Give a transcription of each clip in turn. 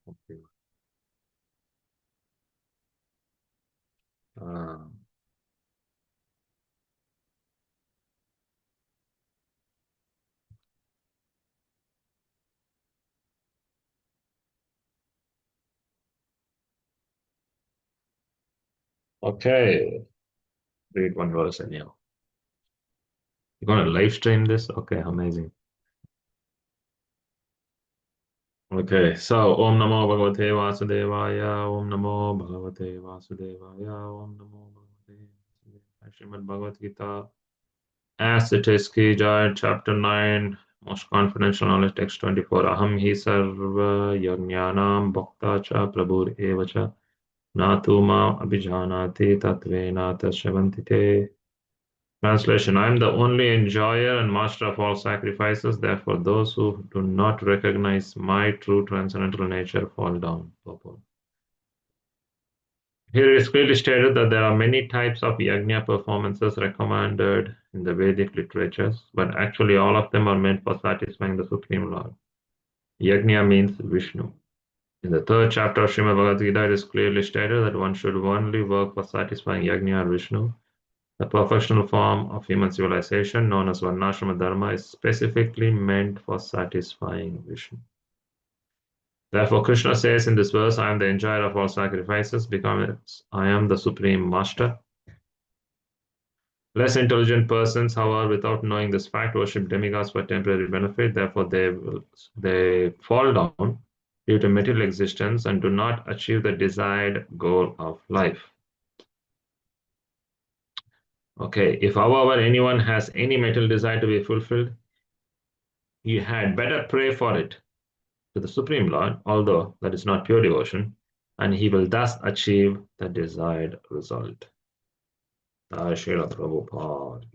Okay. Uh, okay. Read one verse anyhow. You're gonna live stream this? Okay, amazing. Okay, so Om Namo Bhagavate Vasudevaya, Om Namo Bhagavate Vasudevaya, Om Namo Bhagavate Vasudevaya. Srimad Bhagavad Gita, as it is Ki Jai, chapter 9, most confidential knowledge, text 24. Aham hi sarva yajnanam bhakta cha prabhur eva cha natu ma abhijanati tatvena tasyavanti te. Translation: I am the only enjoyer and master of all sacrifices, therefore, those who do not recognize my true transcendental nature fall down. Purport. Here it is clearly stated that there are many types of yajna performances recommended in the Vedic literatures, but actually all of them are meant for satisfying the Supreme Lord. Yajna means Vishnu. In the third chapter of Srimad Bhagavad Gita, it is clearly stated that one should only work for satisfying Yajna or Vishnu. The perfectional form of human civilization, known as Varnashrama Dharma, is specifically meant for satisfying Vishnu. Therefore, Krishna says in this verse, I am the enjoyer of all sacrifices because I am the supreme master. Less intelligent persons, however, without knowing this fact, worship demigods for temporary benefit. Therefore, they fall down due to material existence and do not achieve the desired goal of life. Okay, if however anyone has any material desire to be fulfilled, he had better pray for it to the Supreme Lord, although that is not pure devotion, and he will thus achieve the desired result. Srila Prabhupada.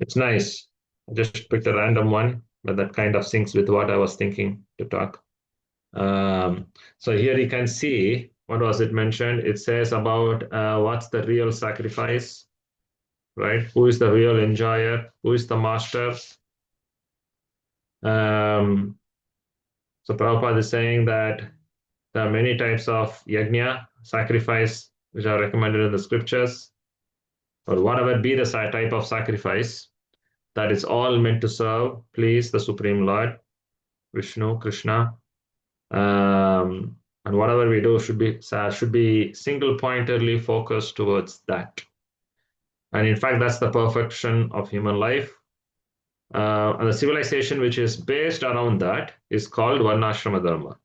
It's nice. I just picked a random one, but that kind of syncs with what I was thinking to talk. So here you can see, what was it mentioned? It says about what's the real sacrifice, right? Who is the real enjoyer? Who is the master? So Prabhupada is saying that there are many types of yajna, sacrifice, which are recommended in the scriptures, or whatever be the type of sacrifice, that is all meant to serve, please the Supreme Lord, Vishnu, Krishna. And whatever we do should be single-pointedly focused towards that. And in fact, that's the perfection of human life. And the civilization which is based around that is called Varnashrama Dharma,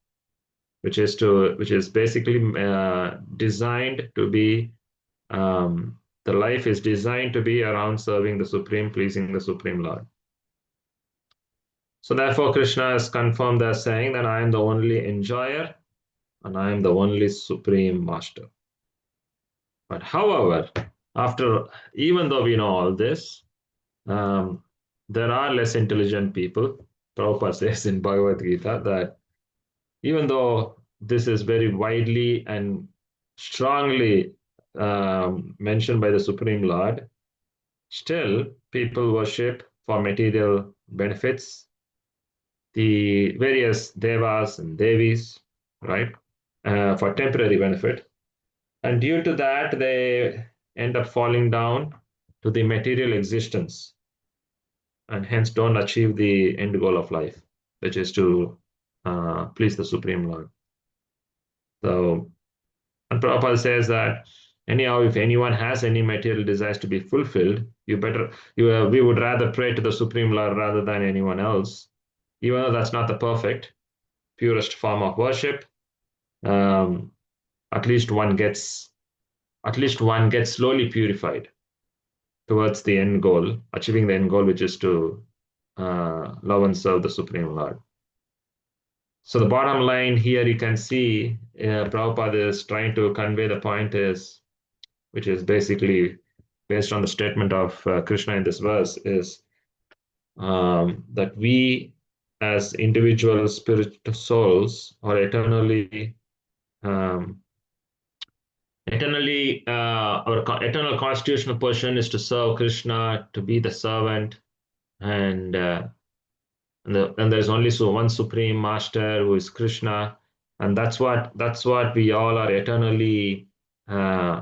which is basically designed to be the life is designed to be around serving the Supreme, pleasing the Supreme Lord. So therefore, Krishna is confirmed as saying that I am the only enjoyer and I am the only Supreme Master. But however, even though we know all this, there are less intelligent people. Prabhupada says in Bhagavad Gita that even though this is very widely and strongly mentioned by the Supreme Lord, still people worship for material benefits the various devas and devis, right, for temporary benefit. And due to that, they end up falling down to the material existence and hence don't achieve the end goal of life, which is to please the Supreme Lord. So, and Prabhupada says that anyhow, if anyone has any material desires to be fulfilled, we would rather pray to the Supreme Lord rather than anyone else, even though that's not the perfect, purest form of worship. Um, at least one gets slowly purified towards the end goal, achieving the end goal, which is to love and serve the Supreme Lord. So the bottom line here, you can see Prabhupada is trying to convey the point which is basically based on the statement of Krishna in this verse, is that we as individual spiritual souls are eternally our eternal constitutional position is to serve Krishna, to be the servant, and And there's only one supreme master who is Krishna, and that's what we all are eternally. Uh,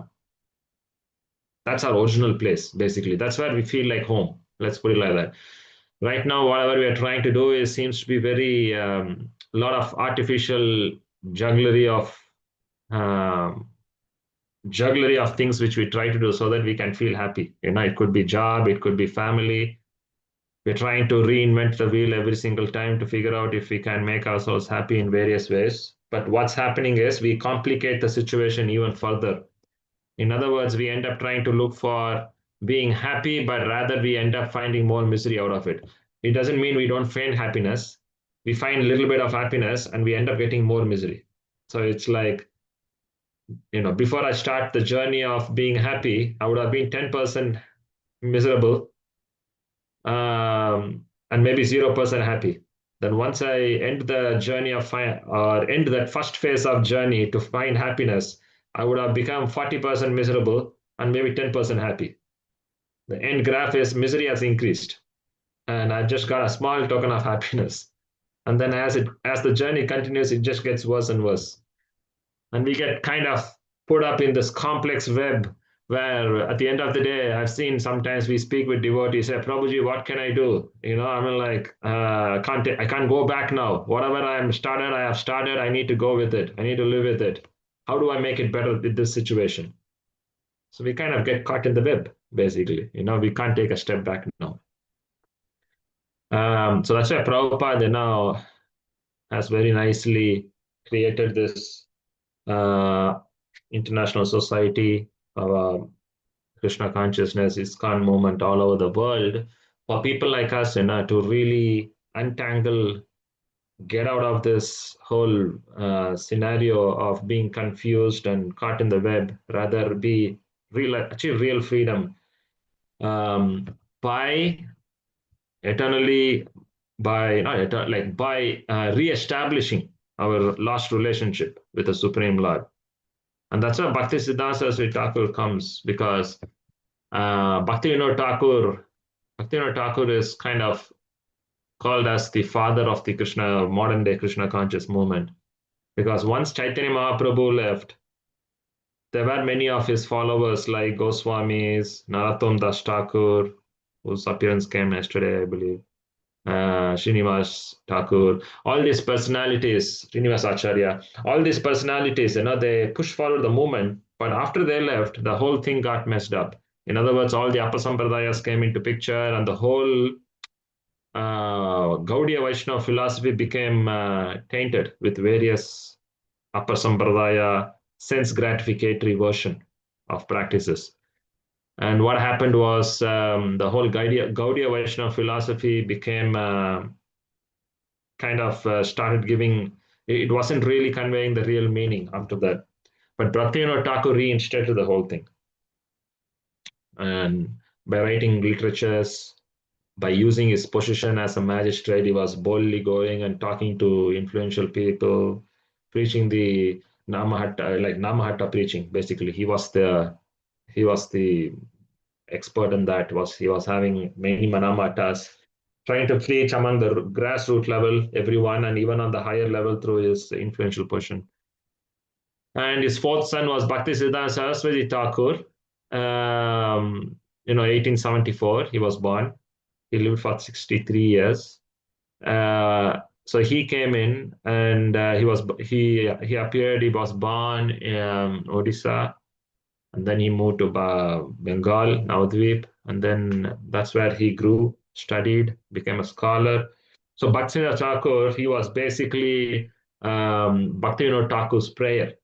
that's our original place, basically. That's where we feel like home. Let's put it like that. Right now, whatever we are trying to do is seems to be very a lot of artificial jugglery of um, things which we try to do so that we can feel happy. It could be job, it could be family. We're trying to reinvent the wheel every single time to figure out if we can make ourselves happy in various ways. But what's happening is we complicate the situation even further. In other words, we end up trying to look for being happy, but rather we end up finding more misery out of it. It doesn't mean we don't find happiness. We find a little bit of happiness and we end up getting more misery. So it's like, before I start the journey of being happy, I would have been 10% miserable, and maybe 0% happy. Then once I end the journey or end that first phase of journey to find happiness, I would have become 40% miserable and maybe 10% happy. The end graph is misery has increased, and I just got a small token of happiness. And then as the journey continues, it just gets worse and worse. And we get kind of put up in this complex web where at the end of the day, I've seen sometimes we speak with devotees, say, Prabhuji, what can I do? I mean, like, I can't go back now. Whatever I have started, I need to go with it. I need to live with it. How do I make it better with this situation? So we kind of get caught in the web, basically. We can't take a step back now. So that's why Prabhupada now has very nicely created this uh, international society of Krishna consciousness, ISKCON movement all over the world for people like us, to really untangle, get out of this whole scenario of being confused and caught in the web, rather be achieve real freedom by eternally, by not eternal, like by re-establishing our lost relationship with the Supreme Lord. And that's why Bhakti Siddhanta Saraswati Thakur comes, because Bhakti Thakur is kind of called as the father of the modern day Krishna conscious movement. Because once Chaitanya Mahaprabhu left, there were many of his followers like Goswamis, Narottam Das Thakur, whose appearance came yesterday, I believe, Srinivas Thakur, all these personalities, Srinivas Acharya, all these personalities, they push forward the movement, but after they left, the whole thing got messed up. In other words, all the upper sampradayas came into picture, and the whole Gaudiya Vaishnava philosophy became tainted with various upper sampradaya sense gratificatory version of practices. And what happened was the whole Gaudiya Vaishnava philosophy became started giving, it wasn't really conveying the real meaning after that. But Bhaktivinoda Thakur reinstated the whole thing. And by writing literatures, by using his position as a magistrate, he was boldly going and talking to influential people, preaching the Namahatta preaching. Basically, he was the expert in that. He was having many manamatas, trying to preach among the grassroots level, everyone, and even on the higher level through his influential position. And his fourth son was Bhakti Siddhanta Saraswati Thakur. 1874, he was born. He lived for 63 years. So he came in, and he appeared. He was born in Odisha, and then he moved to Bengal, Navadvip, and then that's where he grew, studied, became a scholar. So Bhaktivinoda Thakur, he was basically Bhaktivinoda Thakur's prayer.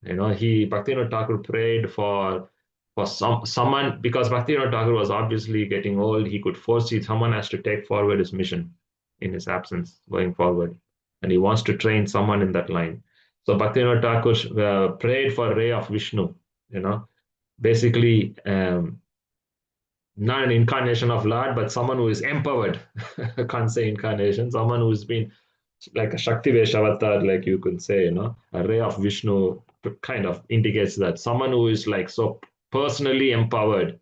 Bhaktivinoda Thakur prayed for someone, because Bhaktivinoda Thakur was obviously getting old. He could foresee someone has to take forward his mission in his absence going forward, and he wants to train someone in that line. So Bhaktivinoda Thakur prayed for a ray of Vishnu, basically not an incarnation of Lord, but someone who is empowered. I can't say incarnation, someone who's been like a Shakti Veshavatar, like you could say, a ray of Vishnu kind of indicates that someone who is like so personally empowered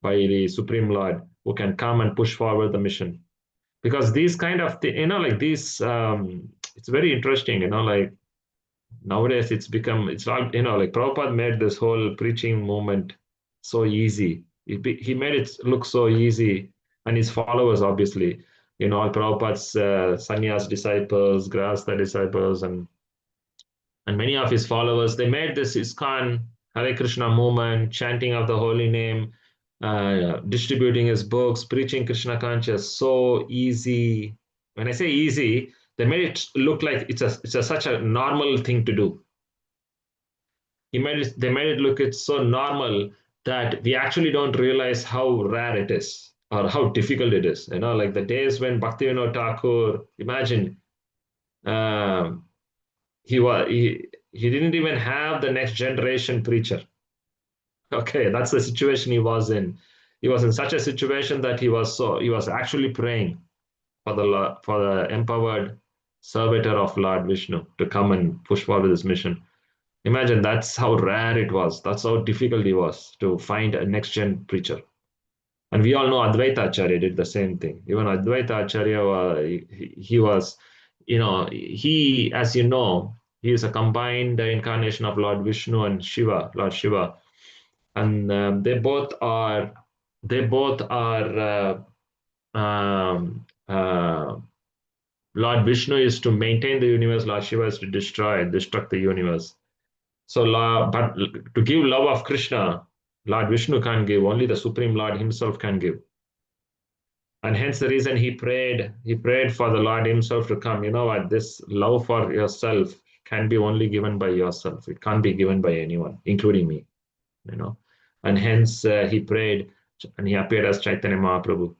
by the Supreme Lord, who can come and push forward the mission. because these kind of like these, it's very interesting, like nowadays it's all, like Prabhupada made this whole preaching movement so easy. He made it look so easy, and his followers, obviously, all Prabhupada's sannyas disciples, grahastha disciples, and many of his followers, they made this ISKCON Hare Krishna movement, chanting of the holy name, distributing his books, preaching Krishna conscious so easy. When I say easy, they made it look like it's such a normal thing to do. They made it look it's so normal that we actually don't realize how rare it is or how difficult it is. Like the days when Bhaktivinoda Thakur, imagine, um, he didn't even have the next generation preacher. Okay, that's the situation he was in. He was in such a situation that he was actually praying for the empowered servitor of Lord Vishnu to come and push forward his mission. Imagine, that's how rare it was. That's how difficult it was to find a next gen preacher. And we all know Advaita Acharya did the same thing. Even Advaita Acharya, he was, he, as you know, he is a combined incarnation of Lord Vishnu and Shiva, Lord Shiva, and they both are. Lord Vishnu is to maintain the universe. Lord Shiva is to destruct the universe. So, but to give love of Krishna, Lord Vishnu can't give. Only the Supreme Lord Himself can give. And hence the reason he prayed for the Lord Himself to come. You know what? This love for yourself can be only given by yourself. It can't be given by anyone, including me. And hence he prayed, and he appeared as Chaitanya Mahaprabhu,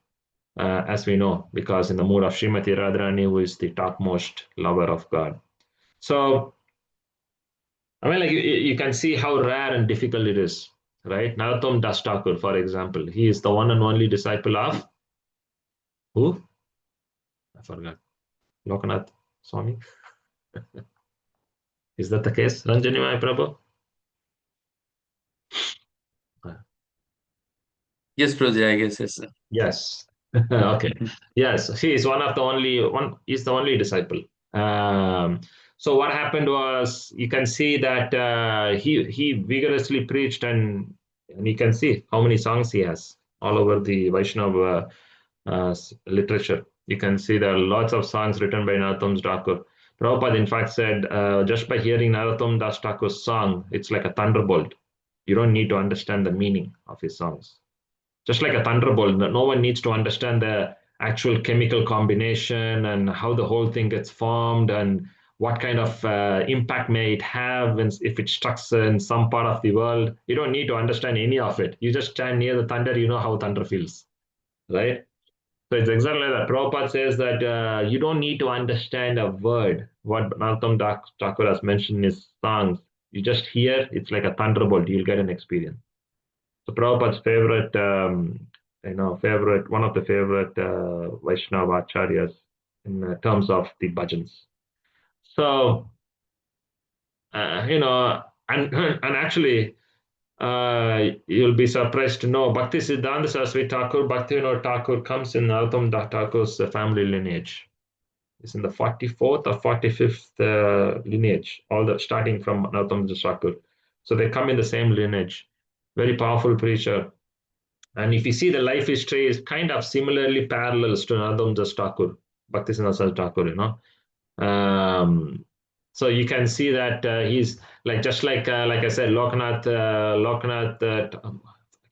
as we know, because in the mood of Srimati Radharani, who is the topmost lover of God. So, I mean, like you can see how rare and difficult it is, right? Narottam Das Thakur, for example, he is the one and only disciple of who? I forgot. Lokanath Swami. Is that the case? Ranjani Mai Prabhu? Yes, Prabhuji, I guess, yes, sir. Yes. Okay. Yes, he is he's the only disciple. So what happened was, you can see that he vigorously preached, and you can see how many songs he has all over the Vaishnava literature. You can see there are lots of songs written by Narottam Das Thakur. Prabhupada, in fact, said just by hearing Narottam Das Thakur's song, it's like a thunderbolt. You don't need to understand the meaning of his songs. Just like a thunderbolt, no one needs to understand the actual chemical combination and how the whole thing gets formed and what kind of impact may it have if it strikes in some part of the world. You don't need to understand any of it. You just stand near the thunder, you know how thunder feels, right? So it's exactly like that. Prabhupada says that you don't need to understand a word. What Narottam Thakur has mentioned in his songs, you just hear, it's like a thunderbolt. You'll get an experience. So Prabhupada's one of the favorite Vaishnava acharyas in terms of the bhajans. So, and actually, you'll be surprised to know Bhakti Siddhanta Sarasvati Thakur, Bhaktivinoda Thakur comes in Narottam Das Thakur's family lineage. It's in the 44th or 45th lineage, starting from Narottam Das Thakur. So they come in the same lineage. Very powerful preacher. And if you see the life history is kind of similarly parallels to Narottam Das Thakur, Bhakti Siddhanta Thakur, so you can see that he's just like I said, Lokanath, I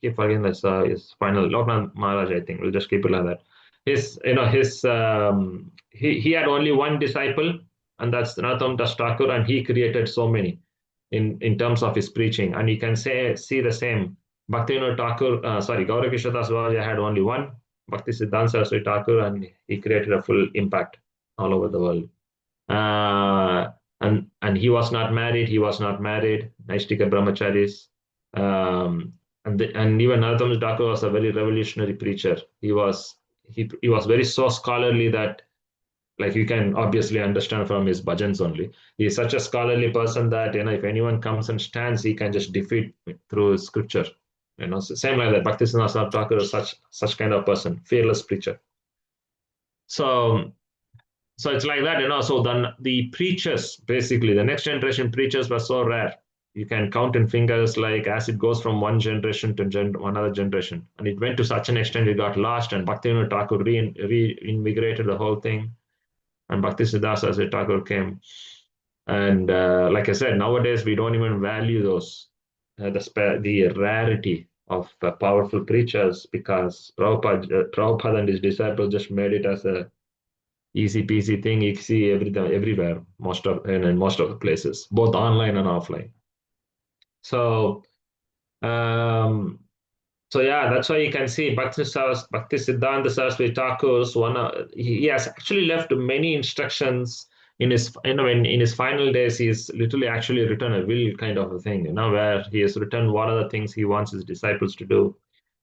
keep forgetting this, his final, Lokanath Maharaj, I think, we'll just keep it like that. He had only one disciple, and that's Narottam Das Thakur, and he created so many in terms of his preaching. And you can see the same. Bhaktivinoda Thakur, Gaurakrishna Das Babaji had only one, Bhakti Siddhanta Saraswati Thakur, and he created a full impact all over the world. And he was not married. Naishtika Brahmacharis. And even Narottam Das Thakur was a very revolutionary preacher. He was very so scholarly that, like, you can obviously understand from his bhajans only. He is such a scholarly person that if anyone comes and stands, he can just defeat through scripture. So same like that. Bhakti Siddhanta Thakur is such kind of person, fearless preacher. So so it's like that, So then the preachers, basically, the next generation preachers were so rare. You can count in fingers, like as it goes from one generation to another generation. And it went to such an extent it got lost, and Bhaktivinoda Thakur reinvigorated the whole thing. And Bhakti Siddhanta Saraswati Thakur came. And like I said, nowadays we don't even value the rarity of powerful preachers, because Prabhupada and his disciples just made it as a easy peasy thing. You see everywhere, in most of the places, both online and offline. So um, so yeah, that's why you can see Bhakti Siddhanta Saraswati Thakur's he has actually left many instructions in his in his final days. He's literally actually written a will kind of a thing, where he has written what are the things he wants his disciples to do,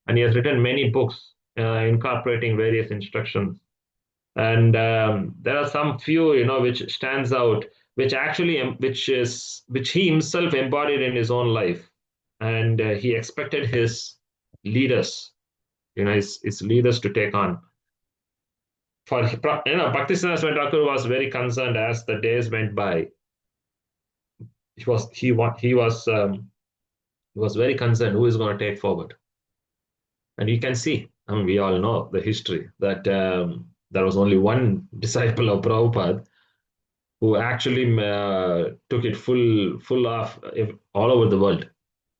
and he has written many books incorporating various instructions. And there are some few, which stands out, which actually which he himself embodied in his own life, and he expected his leaders, his leaders to take on. For Bhaktisiddhanta Thakur was very concerned as the days went by. He was very concerned who is going to take forward. And you can see, we all know the history, that there was only one disciple of Prabhupada who actually took it full off all over the world.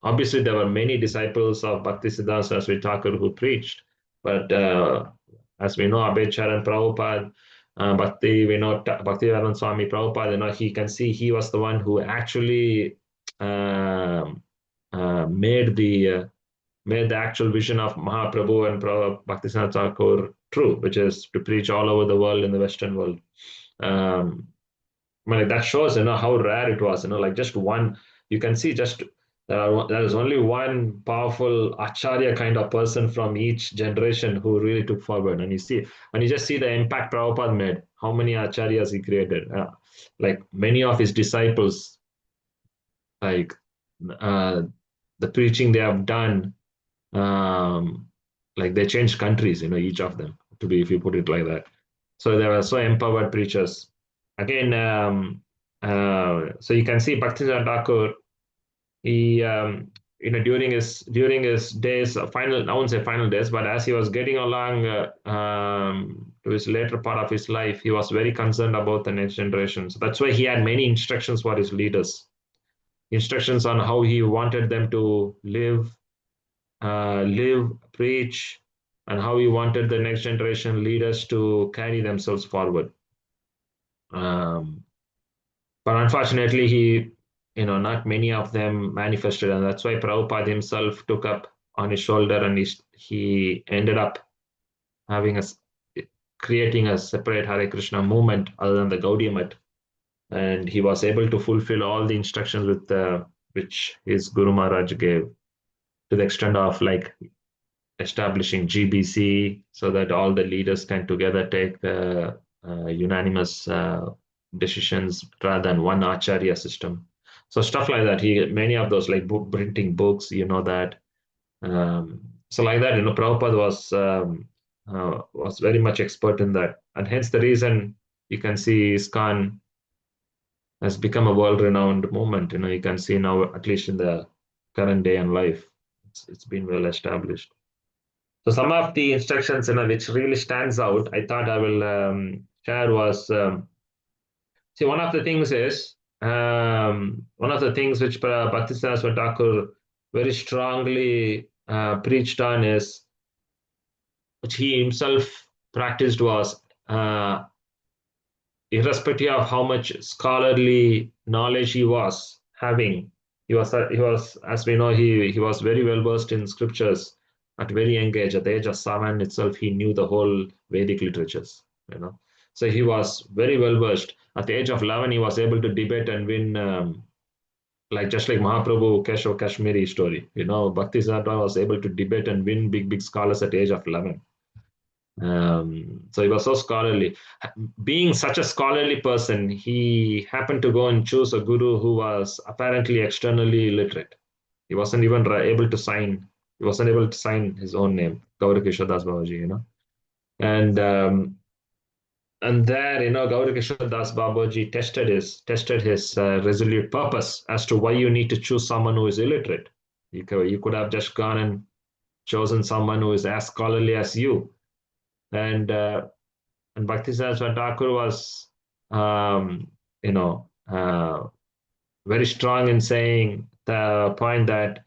Obviously, there were many disciples of Bhakti Siddhanta Saraswati Thakur who preached, but as we know, Abhay Prabhupada, Bhaktivedanta Swami Prabhupada, he can see he was the one who actually made the actual vision of Mahaprabhu and Bhaktisiddhanta Thakur true, which is to preach all over the world in the Western world. That shows, how rare it was. Like just one, you can see just there is only one powerful acharya kind of person from each generation who really took forward. And you just see the impact Prabhupada made, how many acharyas he created. Like many of his disciples, like the preaching they have done, like they changed countries, each of them, if you put it like that. So they were so empowered preachers. Again, so you can see Bhaktisiddhanta Thakur, he, during his days, I won't say final days, but as he was getting along to his later part of his life, he was very concerned about the next generation. So that's why he had many instructions for his leaders, instructions on how he wanted them to live, preach, and how he wanted the next generation leaders to carry themselves forward. But unfortunately, not many of them manifested, and that's why Prabhupada himself took up on his shoulder, and he ended up creating a separate Hare Krishna movement other than the Gaudiya Math, and he was able to fulfill all the instructions which his Guru Maharaj gave, to the extent of like establishing GBC, so that all the leaders can together take the unanimous decisions rather than one acharya system. So stuff like that. Many of those, like printing books, that. So like that, Prabhupada was very much expert in that, and hence the reason you can see ISKCON has become a world-renowned movement. You can see now, at least in the current day and life, it's been well established. So some of the instructions, which really stands out, I thought I will share was, see, one of the things which Bhaktisiddhanta Saraswati Thakur very strongly preached on is, which he himself practiced, was irrespective of how much scholarly knowledge he was having, he was, as we know, he was very well versed in scriptures at very young age. At the age of 7 itself, he knew the whole Vedic literatures, So he was very well versed. At the age of 11, he was able to debate and win, just like Mahaprabhu Keshav Kashmiri story. Bhaktisiddhanta was able to debate and win big scholars at the age of 11. So he was so scholarly. Being such a scholarly person, he happened to go and choose a guru who was apparently externally illiterate. He wasn't even able to sign. He wasn't able to sign his own name, Gaura Kishore Das Babaji, And there, Gaurikishore Das Babaji tested his resolute purpose as to why you need to choose someone who is illiterate. You could have just gone and chosen someone who is as scholarly as you. And Bhakti Saraswati Thakur was, um, you know, very strong in saying the point that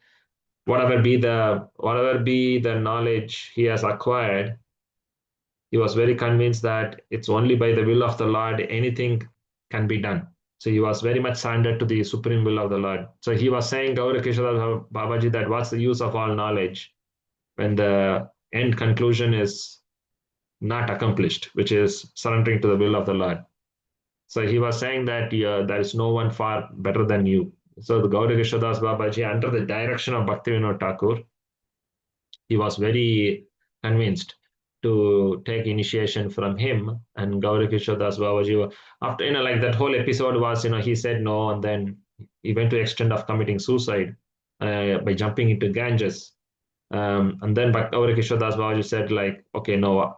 whatever be the knowledge he has acquired, he was very convinced that it's only by the will of the Lord anything can be done. So he was very much surrendered to the supreme will of the Lord. So he was saying, Gaura Kishore Babaji, that what's the use of all knowledge when the end conclusion is not accomplished, which is surrendering to the will of the Lord. So he was saying that there is no one far better than you. So the Gaura Kishore Das Babaji, under the direction of Bhaktivinoda Thakur, he was very convinced to take initiation from him. And Gauri Kishore Das Babaji, after, like that whole episode was, he said no, and then he went to the extent of committing suicide by jumping into Ganges. And then Gauri Kishore Das Babaji said, like, okay, no,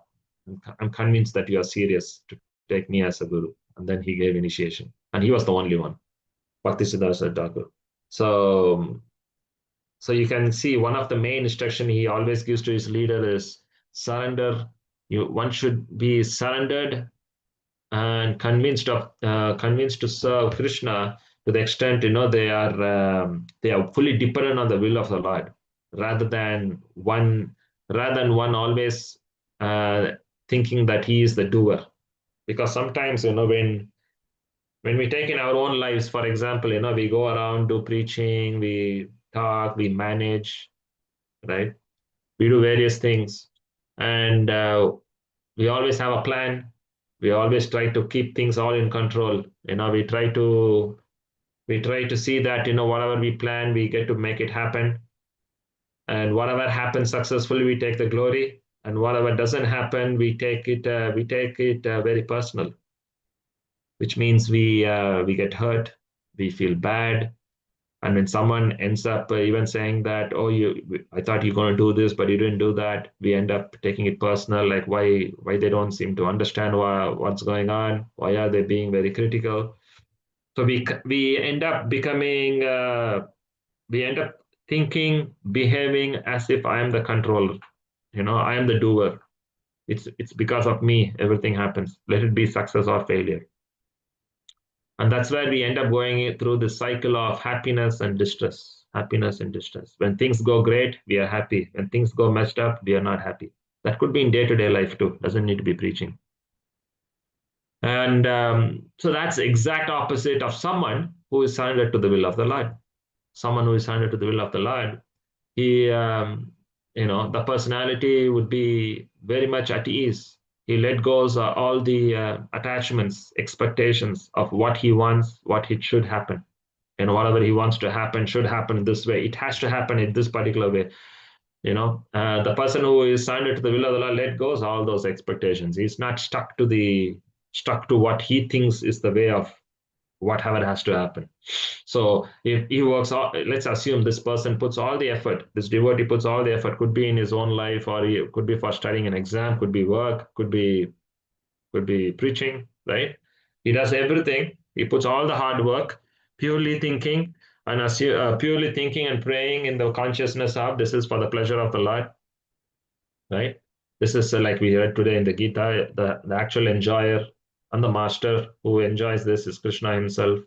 I'm convinced that you are serious to take me as a guru. And then he gave initiation. And he was the only one, Bhakti Siddhanta Thakur. So you can see one of the main instruction he always gives to his leader is surrender. One should be surrendered and convinced to serve Krishna to the extent they are fully dependent on the will of the Lord, rather than one always thinking that he is the doer. Because sometimes when we take in our own lives, for example, we go around, do preaching, we talk, we manage, right? We do various things, and we always have a plan. We always try to keep things all in control. We try to see that whatever we plan, we get to make it happen, and whatever happens successfully, we take the glory, and whatever doesn't happen, we take it very personal, which means we get hurt, we feel bad. And when someone ends up even saying that, oh, I thought you're going to do this, but you didn't do that, we end up taking it personal, like why they don't seem to understand what's going on, why are they being very critical. So we end up becoming, we end up thinking, behaving as if I am the controller, I am the doer. It's because of me everything happens. Let it be success or failure. And that's where we end up going through the cycle of happiness and distress. Happiness and distress. When things go great, we are happy. When things go messed up, we are not happy. That could be in day-to-day life too. Doesn't need to be preaching. And so that's exact opposite of someone who is surrendered to the will of the Lord. Someone who is surrendered to the will of the Lord, he, the personality would be very much at ease. He let go of all the attachments, expectations of what he wants, what it should happen. And whatever he wants to happen should happen in this way. It has to happen in this particular way. The person who is surrendered to the will of the Lord let go of all those expectations. He's not stuck to what he thinks is the way of whatever has to happen. So if he works, let's assume this person puts all the effort, this devotee puts all the effort, could be in his own life, or he could be for studying an exam, could be work, could be preaching, right? He does everything. He puts all the hard work, purely thinking and praying in the consciousness of this is for the pleasure of the Lord, right? This is like we heard today in the Gita, the actual enjoyer and the master who enjoys this is Krishna himself.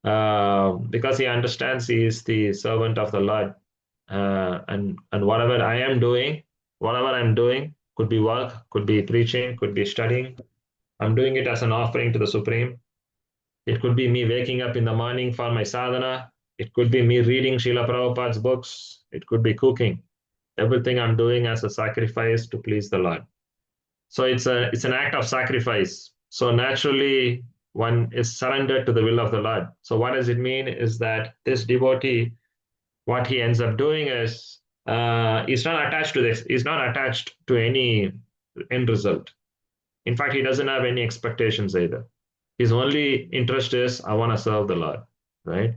Because he understands he is the servant of the Lord. And whatever I'm doing could be work, could be preaching, could be studying. I'm doing it as an offering to the Supreme. It could be me waking up in the morning for my sadhana. It could be me reading Srila Prabhupada's books. It could be cooking. Everything I'm doing as a sacrifice to please the Lord. So it's an act of sacrifice. So naturally, one is surrendered to the will of the Lord. So what does it mean is that this devotee, what he ends up doing is he's not attached to this. He's not attached to any end result. In fact, he doesn't have any expectations either. His only interest is, I want to serve the Lord, right?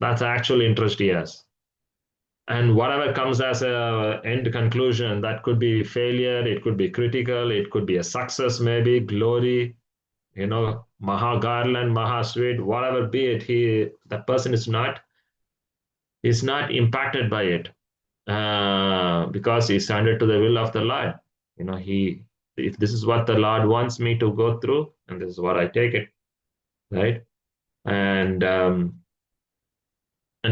That's the actual interest he has. and whatever comes as a end conclusion, that could be failure, it could be critical, it could be a success, maybe glory, maha garland, maha sweet, whatever be it, that person is not impacted by it, because he surrendered to the will of the Lord. He if this is what the Lord wants me to go through, and this is what I take it, right? And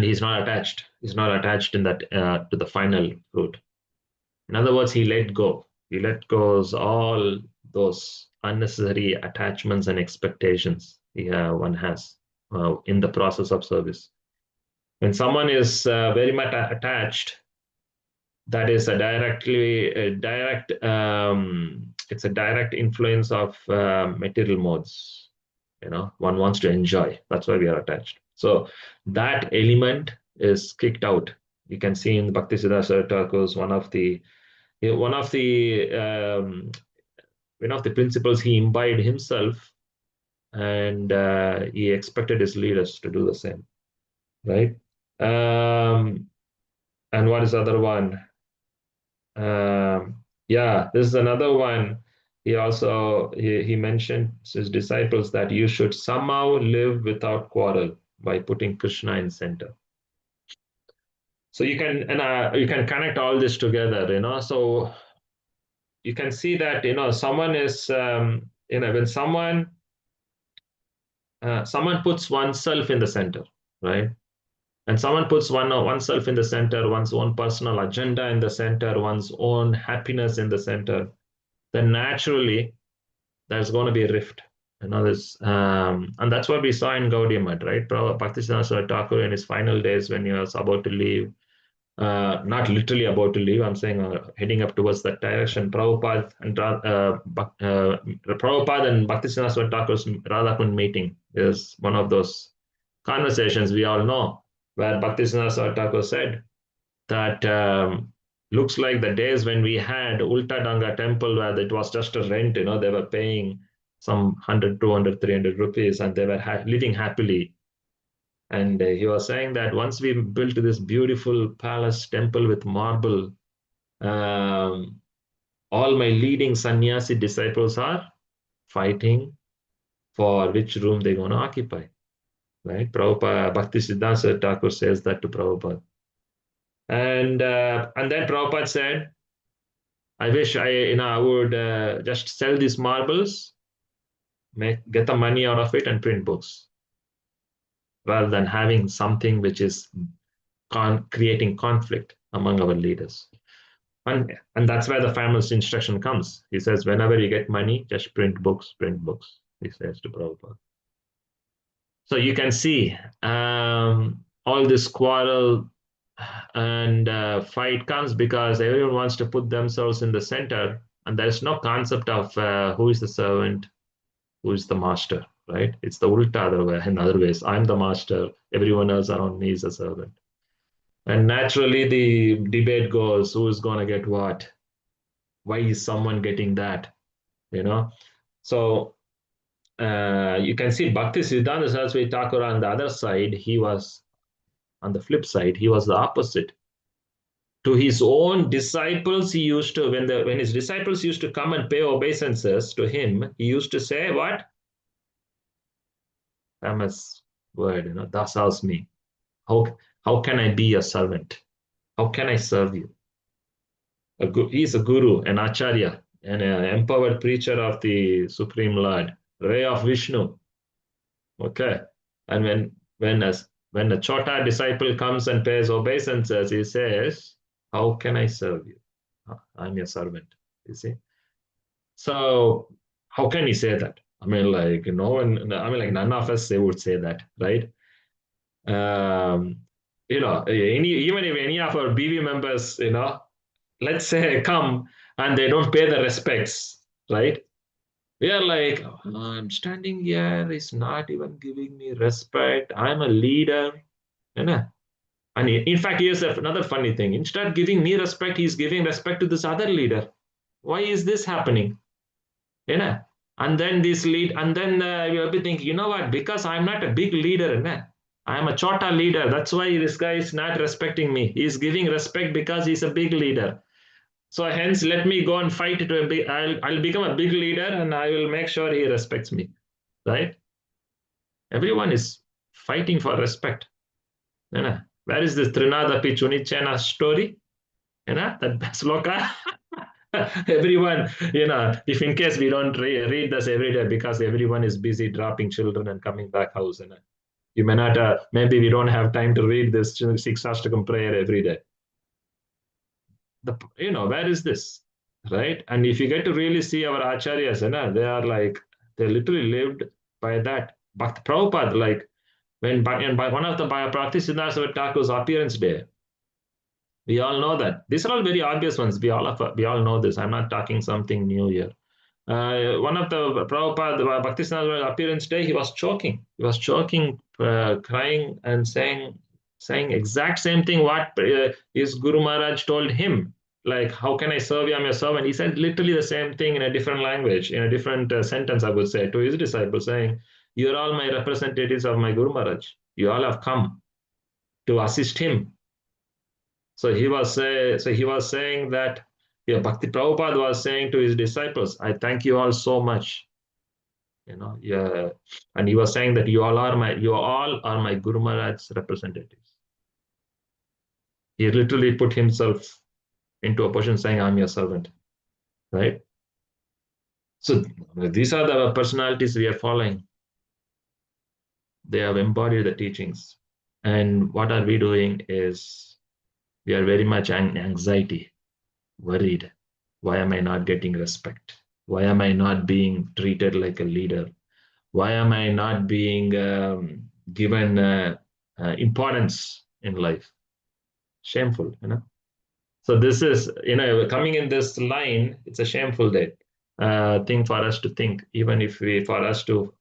he's not attached. He's not attached in that to the final fruit. In other words, he let go. He let go all those unnecessary attachments and expectations one has in the process of service. When someone is very much attached, that is a direct it's a direct influence of material modes. One wants to enjoy. That's why we are attached. So that element is kicked out. You can see in Bhakti Siddhanta Thakur's one of the principles he imbibed himself, and he expected his leaders to do the same, right? And what is the other one? Yeah, this is another one. He mentioned his disciples that you should somehow live without quarrel by putting Krishna in center. So you can connect all this together, So you can see that someone is when someone puts oneself in the center, right? And someone puts oneself in the center, one's own personal agenda in the center, one's own happiness in the center, then naturally there's going to be a rift. And that's what we saw in Gaudiya Math, right? Bhakti Siddhanta Thakur in his final days, when he was about to leave, not literally about to leave, I'm saying heading up towards that direction, Prabhupada and Bhakti Siddhanta Thakur's Radhakund meeting is one of those conversations we all know, where Bhakti Siddhanta Thakur said that looks like the days when we had Ulta Danga temple, where it was just a rent, they were paying some 100, 200, 300 rupees, and they were living happily. And he was saying that once we built this beautiful palace temple with marble, all my leading sannyasi disciples are fighting for which room they're going to occupy. Right? Prabhupada, Bhakti Siddhanta Thakur says that to Prabhupada. And then Prabhupada said, I wish I would just sell these marbles, get the money out of it, and print books, rather than having something which is creating conflict among our leaders. And that's where the famous instruction comes. He says, whenever you get money, just print books, he says to Prabhupada. So you can see all this quarrel and fight comes because everyone wants to put themselves in the center, and there's no concept of who is the servant, who is the master, right? It's the ulta in other ways. I'm the master, everyone else around me is a servant. And naturally the debate goes, who is going to get what? Why is someone getting that? So you can see Bhakti Siddhanta Saraswati Thakur on the other side, he was on the flip side, he was the opposite. To his own disciples, he used to, when his disciples used to come and pay obeisances to him, he used to say, what? Famous word, dasas me. How can I be a servant? How can I serve you? He's a guru, an acharya, and an empowered preacher of the Supreme Lord, ray of Vishnu. Okay. And when a chota disciple comes and pays obeisances, he says, how can I serve you? I'm your servant, you see. So how can he say that? I mean, like, none of us would say that, right? Even if any of our BV members, let's say come and they don't pay the respects, right? We are like, oh, I'm standing here, he's not even giving me respect. I'm a leader. And in fact, here's another funny thing. Instead of giving me respect, he's giving respect to this other leader. Why is this happening? And then you'll be thinking, you know what? Because I'm not a big leader, I am a chota leader. That's why this guy is not respecting me. He's giving respect because he's a big leader. So hence, let me go and fight to a big. I'll become a big leader, and I will make sure he respects me. Right? Everyone is fighting for respect. You know, where is this Trinadapi Chunichena story? You know, that sloka. Everyone, if in case we don't read this every day because everyone is busy dropping children and coming back house, you may not, maybe we don't have time to read this six Ashtakam prayer every day. Where is this? Right? And if you get to really see our acharyas, they are like, they literally lived by that. Bhakti Prabhupada, like, when by one of the Bhakti Siddhanta Thakur's appearance day, we all know that. These are all very obvious ones. We all know this. I'm not talking something new here. One of the Prabhupada Bhaktisiddhanta appearance day, he was choking. He was choking, crying, and saying exact same thing what his Guru Maharaj told him. Like, how can I serve you? I'm your servant. He said literally the same thing in a different language, in a different sentence, I would say, to his disciples, saying, "You're all my representatives of my Guru Maharaj. You all have come to assist him." So he was saying that, yeah, Bhakti Prabhupada was saying to his disciples, "I thank you all so much." Yeah, and he was saying that you all are my Guru Maharaj's representatives. He literally put himself into a position saying, "I'm your servant," right? So these are the personalities we are following. They have embodied the teachings, and what are we doing is we are very much anxiety, worried. Why am I not getting respect? Why am I not being treated like a leader? Why am I not being given importance in life? Shameful, So this is, coming in this line, it's a shameful thing for us to think. Even if for us to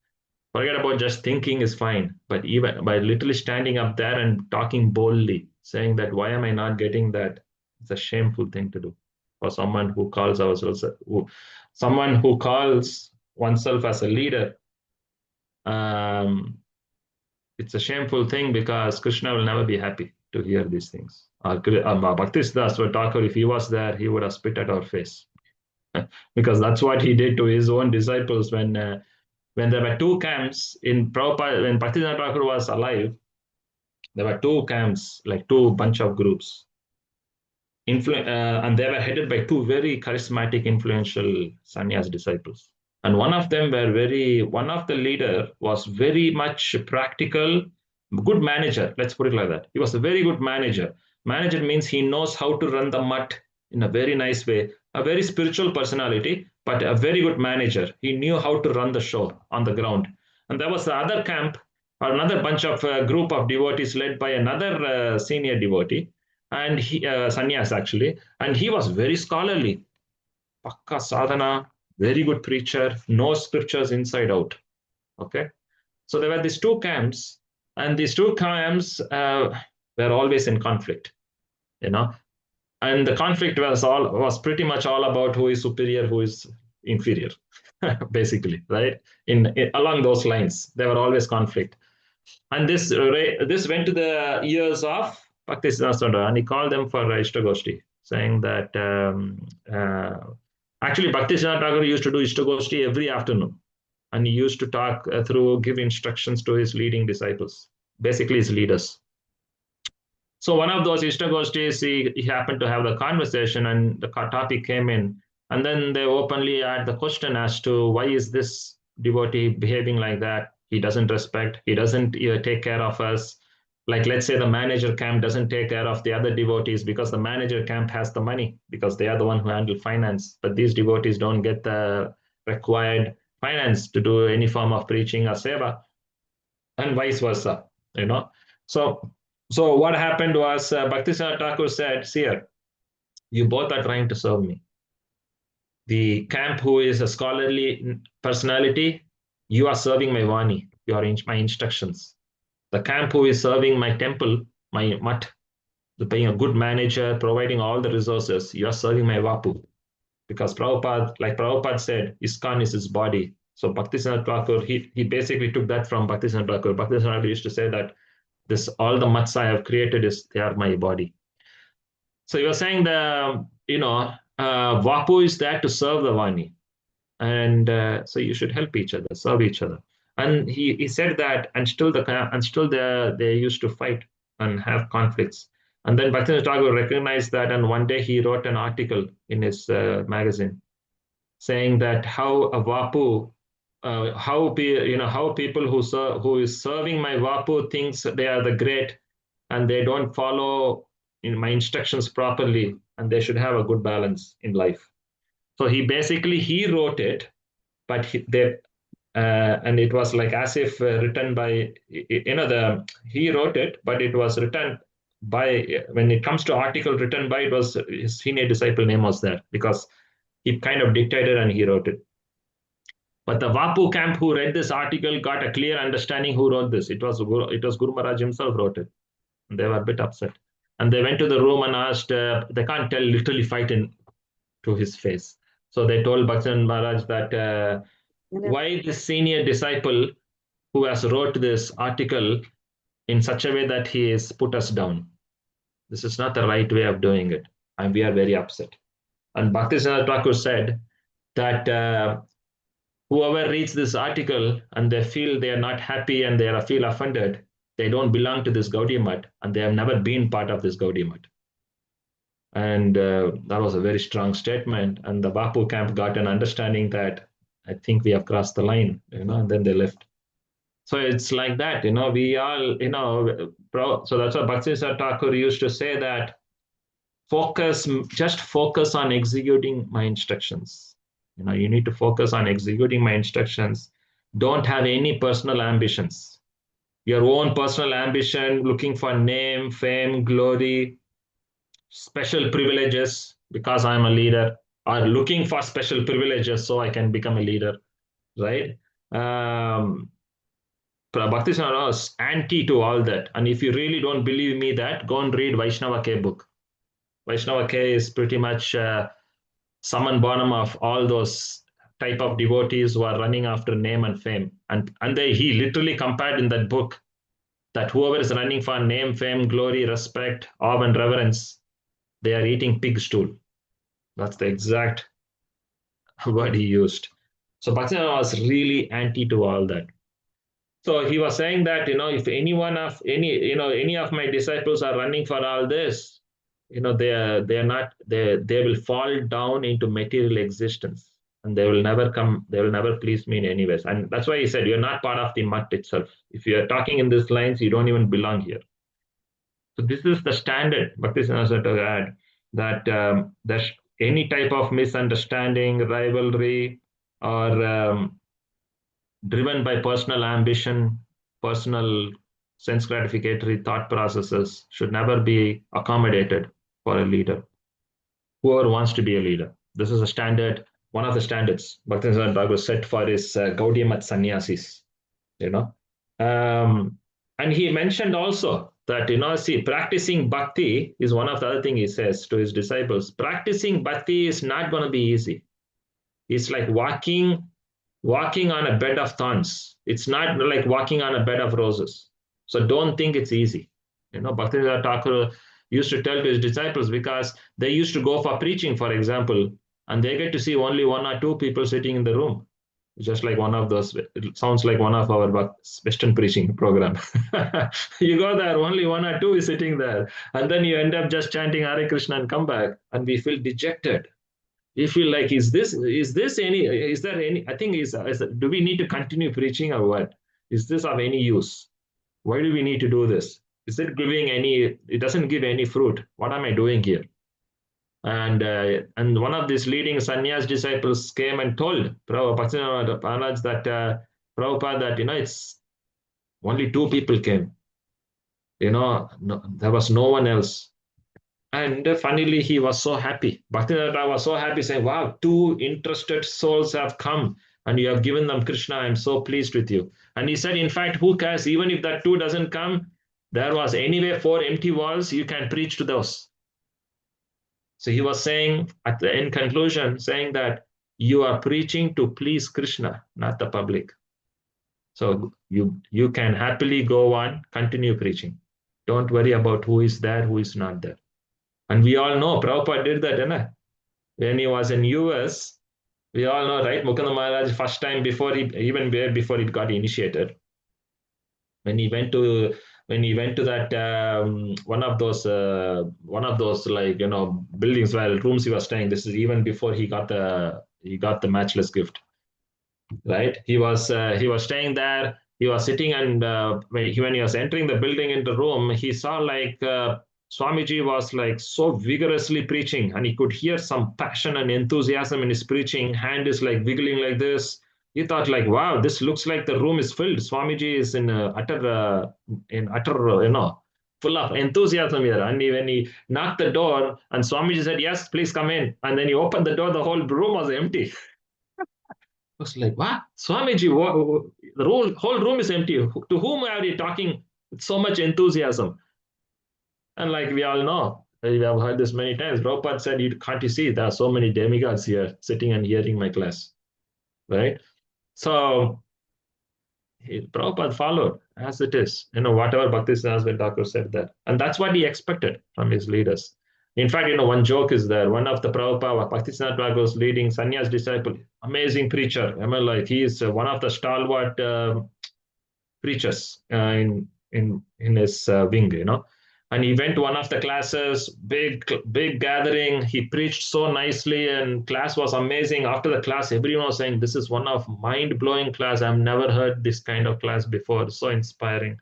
forget about just thinking is fine, but even by literally standing up there and talking boldly, saying that why am I not getting that? It's a shameful thing to do for someone who calls oneself as a leader. It's a shameful thing because Krishna will never be happy to hear these things. Bhaktisiddhanta Thakur, if he was there, he would have spit at our face. Because that's what he did to his own disciples when there were two camps in Prabhupada, when Bhaktisiddhanta Thakur was alive, there were two camps, like two bunch of groups. And they were headed by two very charismatic, influential sannyas disciples. And one of the leader was very much practical, good manager. Let's put it like that. He was a very good manager. Manager means he knows how to run the mutt in a very nice way. A very spiritual personality, but a very good manager. He knew how to run the show on the ground. And there was the other camp, or another bunch of group of devotees led by another senior devotee, and sannyas actually, and he was very scholarly, pakka sadhana, very good preacher, knows scriptures inside out. Okay, so there were these two camps, and these two camps were always in conflict, and the conflict was pretty much all about who is superior, who is inferior, basically, right? Along those lines, there were always conflict, and this went to the ears of Bhaktisiddhanta, and he called them for Ishtagoshti, saying that actually Bhaktisiddhanta Thakur used to do Ishtagoshti every afternoon, and he used to talk give instructions to his leading disciples, basically his leaders. So one of those Ishtagoshtis, he happened to have the conversation, and the topic came in, and then they openly had the question as to why is this devotee behaving like that? He doesn't respect, he doesn't take care of us. Like, let's say the manager camp doesn't take care of the other devotees because the manager camp has the money, because they are the one who handle finance, but these devotees don't get the required finance to do any form of preaching or seva, and vice versa, So what happened was Bhaktisiddhanta Thakur said, "See here, you both are trying to serve me. The camp who is a scholarly personality, you are serving my Vani, you are my instructions. The camp who is serving my temple, my mutt, being a good manager, providing all the resources, you are serving my Vapu." Because Prabhupada said, ISKCON is his body. So Bhaktisiddhanta Thakur, he basically took that from Bhaktisiddhanta Thakur. Bhaktisiddhanta Thakur used to say that This all the mats I have created they are my body. So he was saying Vapu is there to serve the Vani, and so you should help each other, serve each other. And he said that, and still they used to fight and have conflicts. And then Bhaktivinoda Thakur recognized that, and one day he wrote an article in his magazine saying that how a Vapu, how people who is serving my Vapu thinks they are the great, and they don't follow my instructions properly, and they should have a good balance in life. So he wrote it, but and it was like as if written by he wrote it, but it was written by, when it comes to article written by, it was his senior disciple name was there, because he kind of dictated and he wrote it. But the Vapu camp who read this article got a clear understanding who wrote this. It was Guru Maharaj himself wrote it. And they were a bit upset. And they went to the room and asked, they can't tell, literally fight to his face. So they told Bhaktivinoda Maharaj that why this senior disciple who has wrote this article in such a way that he has put us down. This is not the right way of doing it. And we are very upset. And Bhaktivinoda Thakur said that whoever reads this article and they feel they are not happy and they feel offended, they don't belong to this Gaudiya Math, and they have never been part of this Gaudiya Math. And that was a very strong statement. And the Vapu camp got an understanding that I think we have crossed the line, and then they left. So it's like that, we all, so that's what Bhaktivinoda Thakur used to say, that just focus on executing my instructions. You need to focus on executing my instructions. Don't have any personal ambitions. Your own personal ambition, looking for name, fame, glory, special privileges because I'm a leader, or looking for special privileges so I can become a leader, right? Bhakti is anti to all that. And if you really don't believe me that, go and read Vaishnava K book. Vaishnava K is pretty much summon bonum of all those type of devotees who are running after name and fame. And he literally compared in that book that whoever is running for name, fame, glory, respect, awe, and reverence, they are eating pig stool. That's the exact word he used. So Bhaktivinoda was really anti to all that. So he was saying that, if any of my disciples are running for all this, they will fall down into material existence, and they will never please me in any ways. And that's why he said, you're not part of the Math itself. If you are talking in these lines, you don't even belong here. So this is the standard. Bhakti Siddhanta to add that there's any type of misunderstanding, rivalry, or driven by personal ambition, personal sense gratificatory thought processes should never be accommodated for a leader. Whoever wants to be a leader. This is a standard, one of the standards Bhaktivinoda Thakur set for his Gaudiya Math sannyasis. And he mentioned also that, practicing bhakti is one of the other things he says to his disciples. Practicing bhakti is not going to be easy. It's like walking on a bed of thorns. It's not like walking on a bed of roses. So don't think it's easy. Bhaktivinoda Thakur used to tell to his disciples, because they used to go for preaching, for example, and they get to see only one or two people sitting in the room. Just like one of those, it sounds like one of our Western preaching program. You go there, only one or two is sitting there. And then you end up just chanting Hare Krishna and come back. And we feel dejected. We feel like, is there any, I think, do we need to continue preaching or what? Is this of any use? Why do we need to do this? Is it it doesn't give any fruit. What am I doing here? And one of these leading sannyas disciples came and told Prabhupada that Prabhupada that it's only two people came. There was no one else. And funnily, he was so happy. Bhaktivinoda was so happy, saying, wow, two interested souls have come and you have given them Krishna. I'm so pleased with you. And he said, in fact, who cares? Even if that two doesn't come, there was anyway 4 empty walls. You can preach to those. So he was saying, in conclusion, saying that you are preaching to please Krishna, not the public. So you can happily go on, continue preaching. Don't worry about who is there, who is not there. And we all know Prabhupada did that, eh? When he was in US. We all know, right? Mukunda Maharaj, first time before he got initiated, when he went to that one of those like buildings where rooms he was staying. This is even before he got the matchless gift, right? He was staying there. He was sitting, and when he was entering the building in the room, he saw like Swamiji was like so vigorously preaching, and he could hear some passion and enthusiasm in his preaching. Hand is like wiggling like this. He thought like, wow, this looks like the room is filled. Swamiji is in utter, full of enthusiasm here. And when he knocked the door, and Swamiji said, yes, please come in. And then he opened the door, the whole room was empty. I was like, what? Swamiji, the whole room is empty. To whom are you talking with so much enthusiasm? And like we all know, we have heard this many times. Prabhupada said, can't you see there are so many demigods here sitting and hearing my class, right? So Prabhupada followed as it is. Whatever Bhakti Siddhanta Thakur said there. And that's what he expected from his leaders. In fact, one joke is there. One of the Prabhupada, Bhakti Siddhanta Thakur's leading sannyas disciple, amazing preacher. I mean, like he is one of the stalwart preachers in his wing, And he went to one of the classes, big gathering. He preached so nicely, and class was amazing. After the class, everyone was saying, "This is one of mind-blowing class. I've never heard this kind of class before. So inspiring."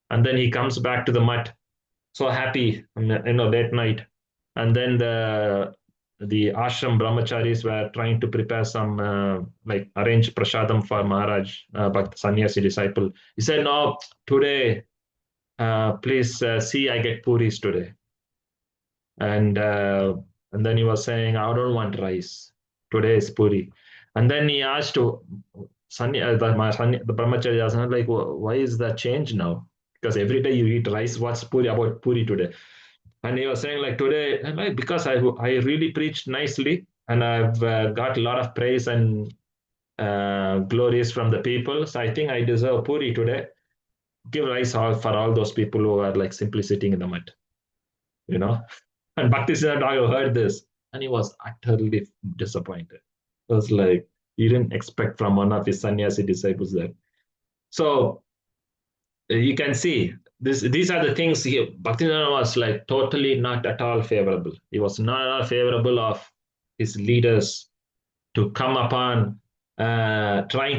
And then he comes back to the mutt, so happy, late night. And then the ashram brahmacharis were trying to prepare some like arrange prasadam for Maharaj, but the sannyasi disciple. He said, "No, today, please see, I get puris today." And then he was saying, "I don't want rice. Today is puri." And then he asked to the brahmachari asked, like, why is that change now? Because every day you eat rice. What's puri about puri today? And he was saying like today, like, because I really preached nicely, and I've got a lot of praise and glories from the people. So I think I deserve puri today. Give rice for all those people who are like simply sitting in the mud, you know. And Bhakti Siddhanta heard this, and he was utterly disappointed. It was like he didn't expect from one of his sannyasi disciples that. So you can see these are the things Bhaktivinoda was like totally not at all favorable. He was not at all favorable of his leaders to come upon trying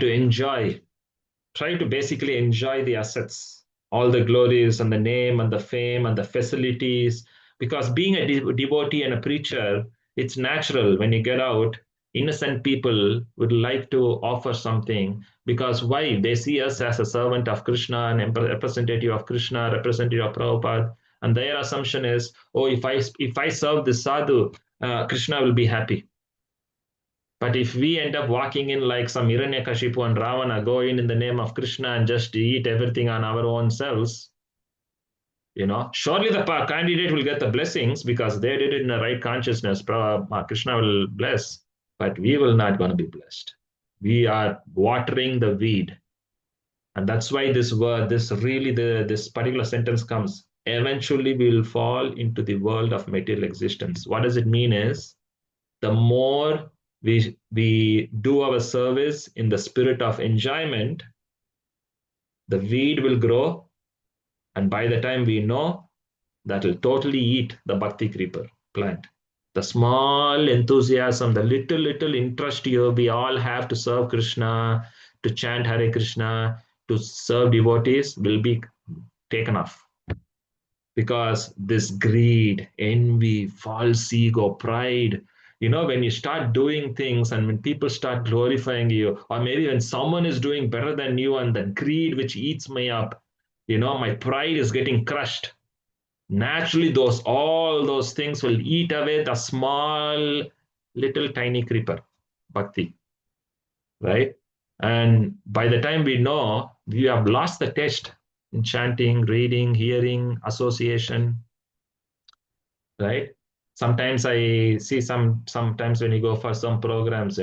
to basically enjoy the assets, all the glories and the name and the fame and the facilities. Because being a devotee and a preacher, it's natural when you get out, innocent people would like to offer something. Because why? They see us as a servant of Krishna, and representative of Krishna, representative of Prabhupada. And their assumption is, oh, if I serve this sadhu, Krishna will be happy. But if we end up walking in like some Hiranyakashipu and Ravana, go in the name of Krishna and just eat everything on our own selves, surely the candidate will get the blessings because they did it in the right consciousness. Krishna will bless, but we will not going to be blessed. We are watering the weed. And that's why this particular sentence comes. Eventually, we will fall into the world of material existence. What does it mean is, the more we do our service in the spirit of enjoyment, the weed will grow, and by the time we know, that will totally eat the bhakti creeper plant. The small enthusiasm, the little interest we all have to serve Krishna, to chant Hare Krishna, to serve devotees will be taken off. Because this greed, envy, false ego, pride, when you start doing things and when people start glorifying you, or maybe when someone is doing better than you, and the greed which eats me up, my pride is getting crushed. Naturally, all those things will eat away the small, little tiny creeper, bhakti, right? And by the time we know, we have lost the taste in chanting, reading, hearing, association, right? Sometimes I see sometimes when you go for some programs,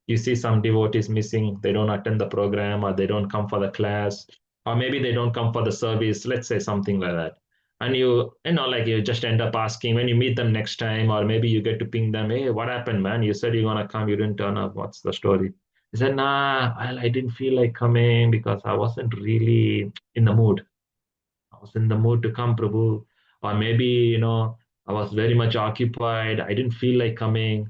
You see some devotees missing, they don't attend the program, or they don't come for the class, or maybe they don't come for the service, let's say something like that. And you know, like you just end up asking when you meet them next time, or maybe you get to ping them, hey, what happened, man? You said you're gonna come, you didn't turn up. What's the story? He said, nah, well, I didn't feel like coming because I wasn't really in the mood. I was in the mood to come, Prabhu. Or maybe, I was very much occupied. I didn't feel like coming.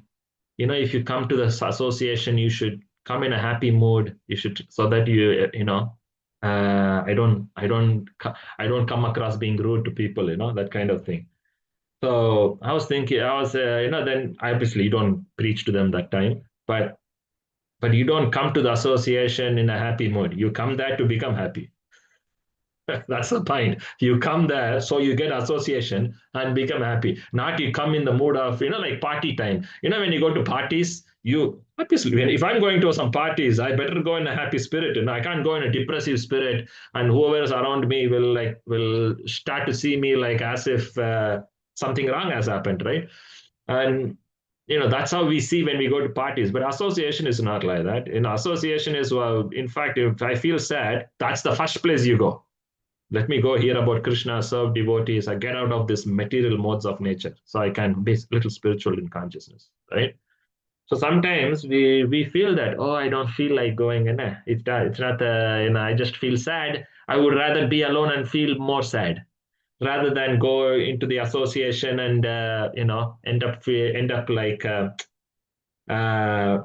If you come to this association, you should come in a happy mood. You should, so that I don't come across being rude to people, that kind of thing. So I was thinking, then obviously you don't preach to them that time, but you don't come to the association in a happy mood. You come there to become happy. That's the point. You come there so you get association and become happy. Not you come in the mood of, like party time. When you go to parties, you obviously, if I'm going to some parties, I better go in a happy spirit. I can't go in a depressive spirit, and whoever is around me will start to see me like as if something wrong has happened, right? And that's how we see when we go to parties. But association is not like that. Association is, well, in fact, if I feel sad, that's the first place you go. Let me go hear about Krishna, serve devotees. I get out of this material modes of nature, so I can be a little spiritual in consciousness, right? So sometimes we feel that, oh, I don't feel like going in. It's not. I just feel sad. I would rather be alone and feel more sad, rather than go into the association and end up like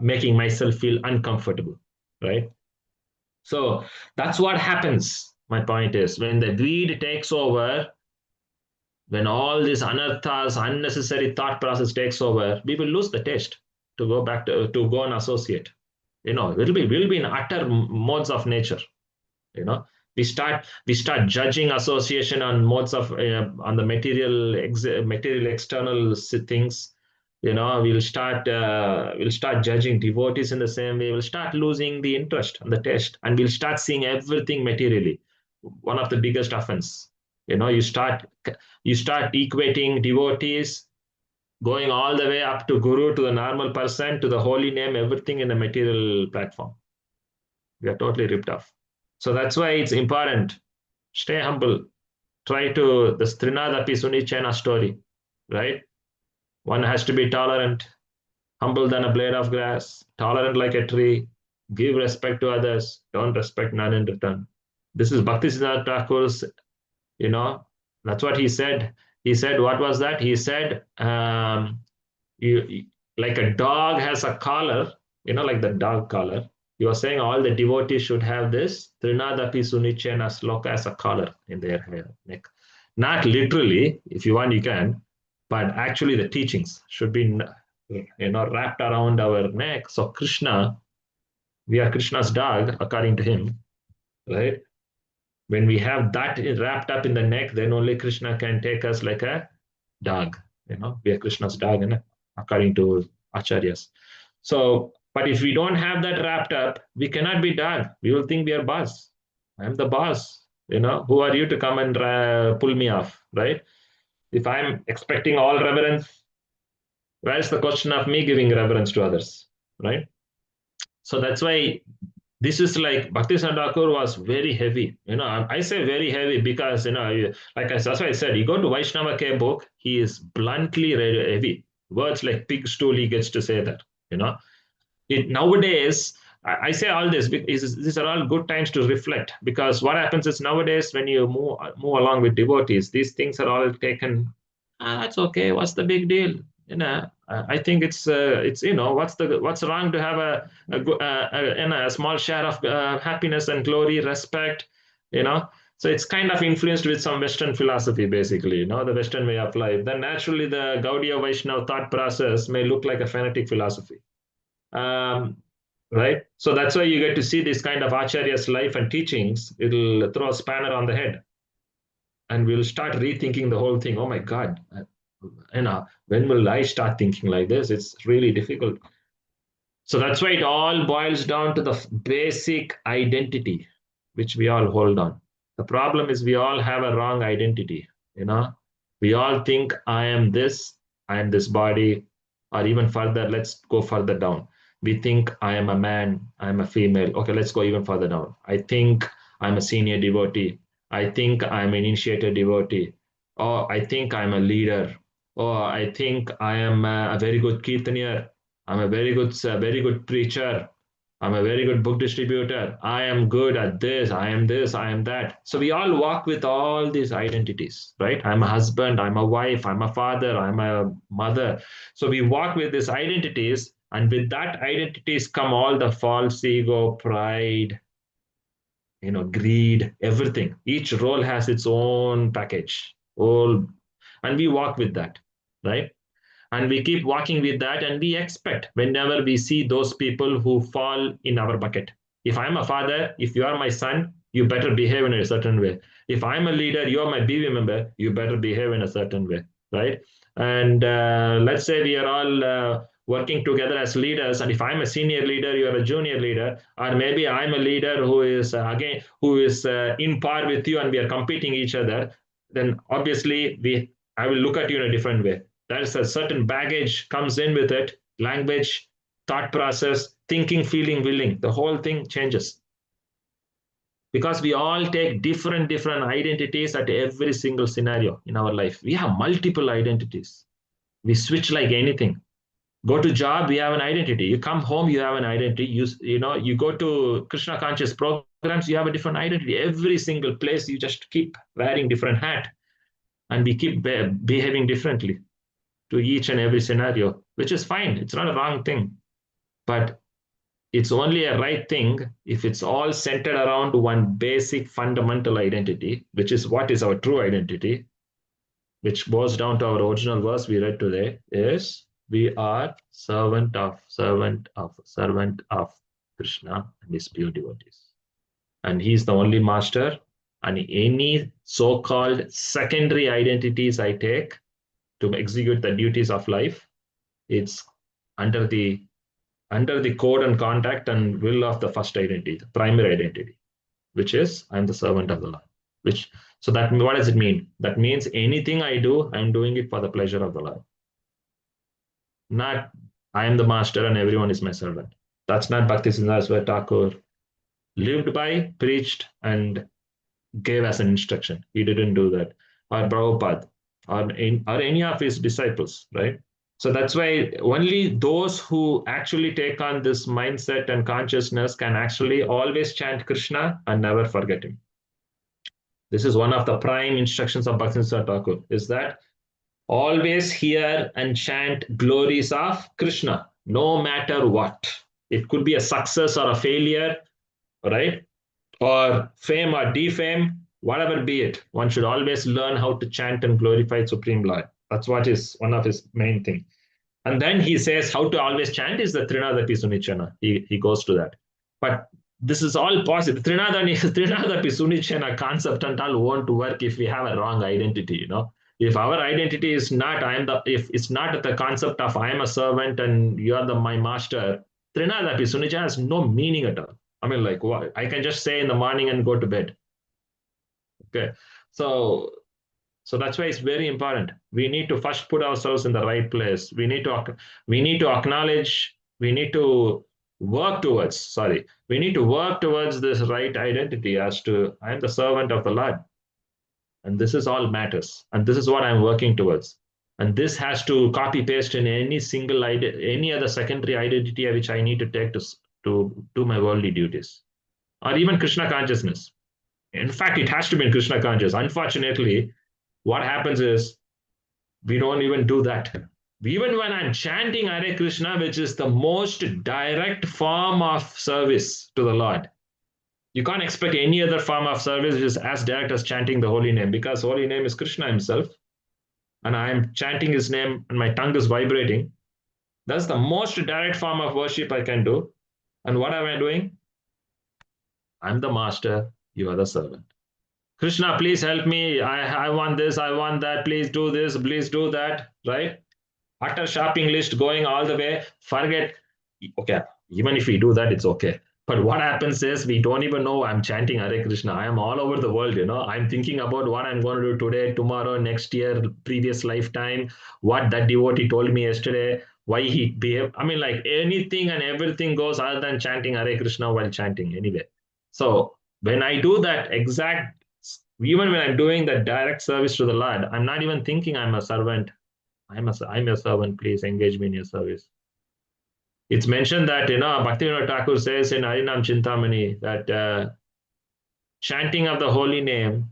making myself feel uncomfortable, right? So that's what happens. My point is, when the greed takes over, when all these anarthas, unnecessary thought process takes over, we will lose the taste to go back to go and associate. We'll be in utter modes of nature. We start judging association on modes of on the material external things. We'll start judging devotees in the same way. We'll start losing the interest and the taste, and we'll start seeing everything materially. One of the biggest offense. You start equating devotees, going all the way up to guru, to the normal person, to the holy name, everything in a material platform. We are totally ripped off. So that's why it's important. Stay humble. Try to the Trinadapi Sunichena story, right? One has to be tolerant, humble than a blade of grass, tolerant like a tree, give respect to others, don't respect none in return. This is Bhakti Siddhanta Thakur's, that's what he said. He said, what was that? He said, like a dog has a collar, like the dog collar. He was saying all the devotees should have this Trinadapi Sunichena sloka as a collar in their neck. Not literally, if you want, you can, but actually the teachings should be, wrapped around our neck. So Krishna, we are Krishna's dog, according to him, right? When we have that wrapped up in the neck, then only Krishna can take us like a dog. We are Krishna's dog, according to acharyas. So, but if we don't have that wrapped up, we cannot be dog. We will think we are boss. I'm the boss. Who are you to come and pull me off, right? If I'm expecting all reverence, where's the question of me giving reverence to others, right? So that's why this is like Bhakti Thakur was very heavy. I say very heavy because, that's why I said, you go to Vaishnava K book, he is bluntly heavy. Words like pig stool, he gets to say that. Nowadays, I say all this because these are all good times to reflect, because what happens is nowadays when you move along with devotees, these things are all taken. That's okay. What's the big deal? I think it's what's wrong to have a small share of happiness and glory, respect. So it's kind of influenced with some Western philosophy, basically. The Western way of life. Then naturally, the Gaudiya Vaishnava thought process may look like a fanatic philosophy. Right? So that's why you get to see this kind of Acharya's life and teachings. It'll throw a spanner on the head. And we'll start rethinking the whole thing. Oh my God, when will I start thinking like this? It's really difficult. So that's why it all boils down to the basic identity, which we all hold on. The problem is we all have a wrong identity. We all think I am this body, or even further, let's go further down. We think I am a man, I am a female. Okay, let's go even further down. I think I'm a senior devotee. I think I'm an initiated devotee. Or I think I'm a leader. Or I think I am a very good kirtanier. I'm a very good preacher. I'm a very good book distributor. I am good at this, I am that. So we all walk with all these identities, right? I'm a husband, I'm a wife, I'm a father, I'm a mother. So we walk with these identities, and with that identities come all the false ego, pride, greed, everything. Each role has its own package. All, and we walk with that, right? And we keep walking with that, and we expect whenever we see those people who fall in our bucket. If I'm a father, if you are my son, you better behave in a certain way. If I'm a leader, you are my BV member, you better behave in a certain way, right? And let's say we are all working together as leaders, and if I'm a senior leader, you are a junior leader, or maybe I'm a leader who is in par with you, and we are competing each other, then obviously we I will look at you in a different way. There's a certain baggage comes in with it, language, thought process, thinking, feeling, willing. The whole thing changes because we all take different identities at every single scenario in our life. We have multiple identities. We switch like anything. Go to job, we have an identity. You come home, you have an identity. You go to Krishna conscious programs, you have a different identity. Every single place, you just keep wearing different hat, and we keep behaving differently to each and every scenario, which is fine. It's not a wrong thing, but it's only a right thing if it's all centered around one basic fundamental identity, which is what is our true identity, which boils down to our original verse we read today, is we are servant of Krishna and his pure devotees. And he's the only master. And any so-called secondary identities I take to execute the duties of life, it's under the code and contact and will of the first identity, the primary identity, which is I'm the servant of the Lord. So that what does it mean? That means anything I do, I'm doing it for the pleasure of the Lord. Not I am the master and everyone is my servant. That's not Bhakti Siddhanta Thakur lived by, preached, and gave as an instruction. He didn't do that. Or Prabhupada, or any of his disciples, right? So that's why only those who actually take on this mindset and consciousness can actually always chant Krishna and never forget him. This is one of the prime instructions of Bhaktivinoda Thakur, is that always hear and chant glories of Krishna, no matter what. It could be a success or a failure, right? Or fame or defame, whatever be it. One should always learn how to chant and glorify Supreme Lord. That's what is one of his main things. And then he says how to always chant is the Trinadapi Sunichana. He goes to that. But this is all possible. Trinadapi Sunichana concept and all won't work if we have a wrong identity, If our identity is not, if it's not the concept of I am a servant and you are my master, Trinadapi Sunichana has no meaning at all. I mean, like what? I can just say in the morning and go to bed. Okay. So that's why it's very important. We need to first put ourselves in the right place. We need to acknowledge, we need to work towards this right identity as to I am the servant of the Lord. And this is all matters. And this is what I'm working towards. And this has to copy paste in any other secondary identity which I need to take to do my worldly duties. Or even Krishna consciousness. In fact, it has to be in Krishna consciousness. Unfortunately, what happens is we don't even do that. Even when I'm chanting Hare Krishna, which is the most direct form of service to the Lord, you can't expect any other form of service which is as direct as chanting the holy name, because holy name is Krishna himself, and I'm chanting his name and my tongue is vibrating. That's the most direct form of worship I can do. And what am I doing? I'm the master, you are the servant. Krishna, please help me. I want this, I want that. Please do this, please do that, right? Utter shopping list going all the way. Forget. Okay, even if we do that, it's okay. But what happens is we don't even know I'm chanting Hare Krishna. I am all over the world, I'm thinking about what I'm going to do today, tomorrow, next year, previous lifetime, what that devotee told me yesterday, why he behaved. I mean, like anything and everything goes other than chanting Hare Krishna while chanting anyway. So when I do that exact, even when I'm doing the direct service to the Lord, I'm not even thinking I'm a servant. I'm your servant. Please engage me in your service. It's mentioned that, Bhaktivinoda Thakur says in Harinam Chintamani that chanting of the holy name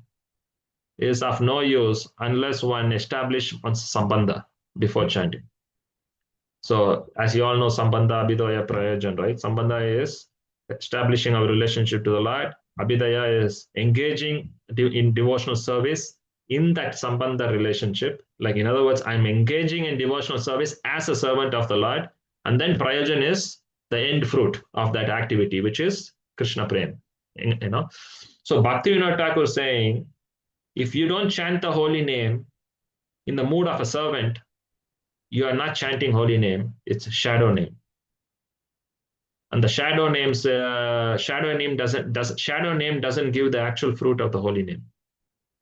is of no use unless one establishes one's sambandha before chanting. So, as you all know, sambandha, abhidaya, prayojan, right? Sambandha is establishing our relationship to the Lord. Abhidaya is engaging in devotional service in that sambandha relationship. Like, in other words, I'm engaging in devotional service as a servant of the Lord. And then prayojan is the end fruit of that activity, which is Krishna prem. So Bhakti Vinod Thakur is saying, if you don't chant the holy name in the mood of a servant, you are not chanting holy name. It's a shadow name. And the shadow name doesn't give the actual fruit of the holy name.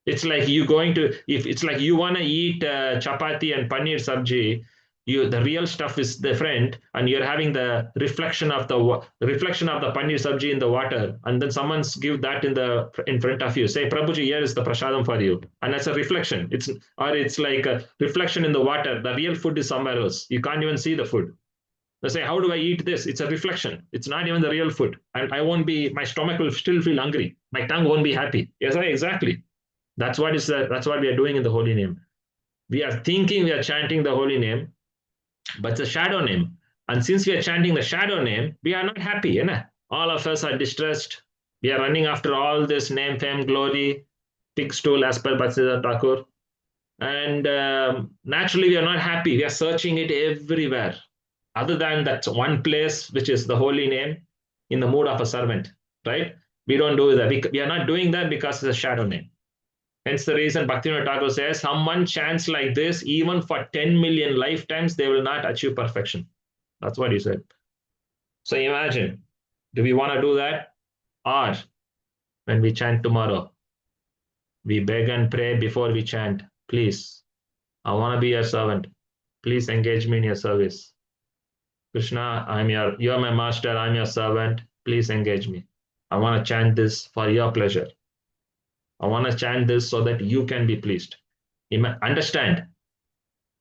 It's like if it's like you want to eat chapati and paneer sabji, the real stuff is different, and you're having the reflection of the paneer sabji in the water, and then someone's give that in front of you. Say, Prabhuji, here is the prasadam for you, and that's a reflection. It's like a reflection in the water. The real food is somewhere else. You can't even see the food. They say, how do I eat this? It's a reflection. It's not even the real food, and my stomach will still feel hungry. My tongue won't be happy. Yes, exactly. That's what we are doing in the holy name. We are thinking we are chanting the holy name, but it's a shadow name. And since we are chanting the shadow name, we are not happy. You know? All of us are distressed. We are running after all this name, fame, glory, pig stool, as per Bhaktisiddhanta Thakur. And naturally, we are not happy. We are searching it everywhere, other than that one place, which is the holy name, in the mood of a servant, right? We don't do that. We are not doing that because it's a shadow name. Hence the reason Bhaktivinoda Thakur says, someone chants like this, even for 10 million lifetimes, they will not achieve perfection. That's what he said. So imagine, do we want to do that? Or when we chant tomorrow, we beg and pray before we chant, please, I want to be your servant. Please engage me in your service. Krishna, you're my master, I'm your servant. Please engage me. I want to chant this for your pleasure. I want to chant this so that you can be pleased. Understand,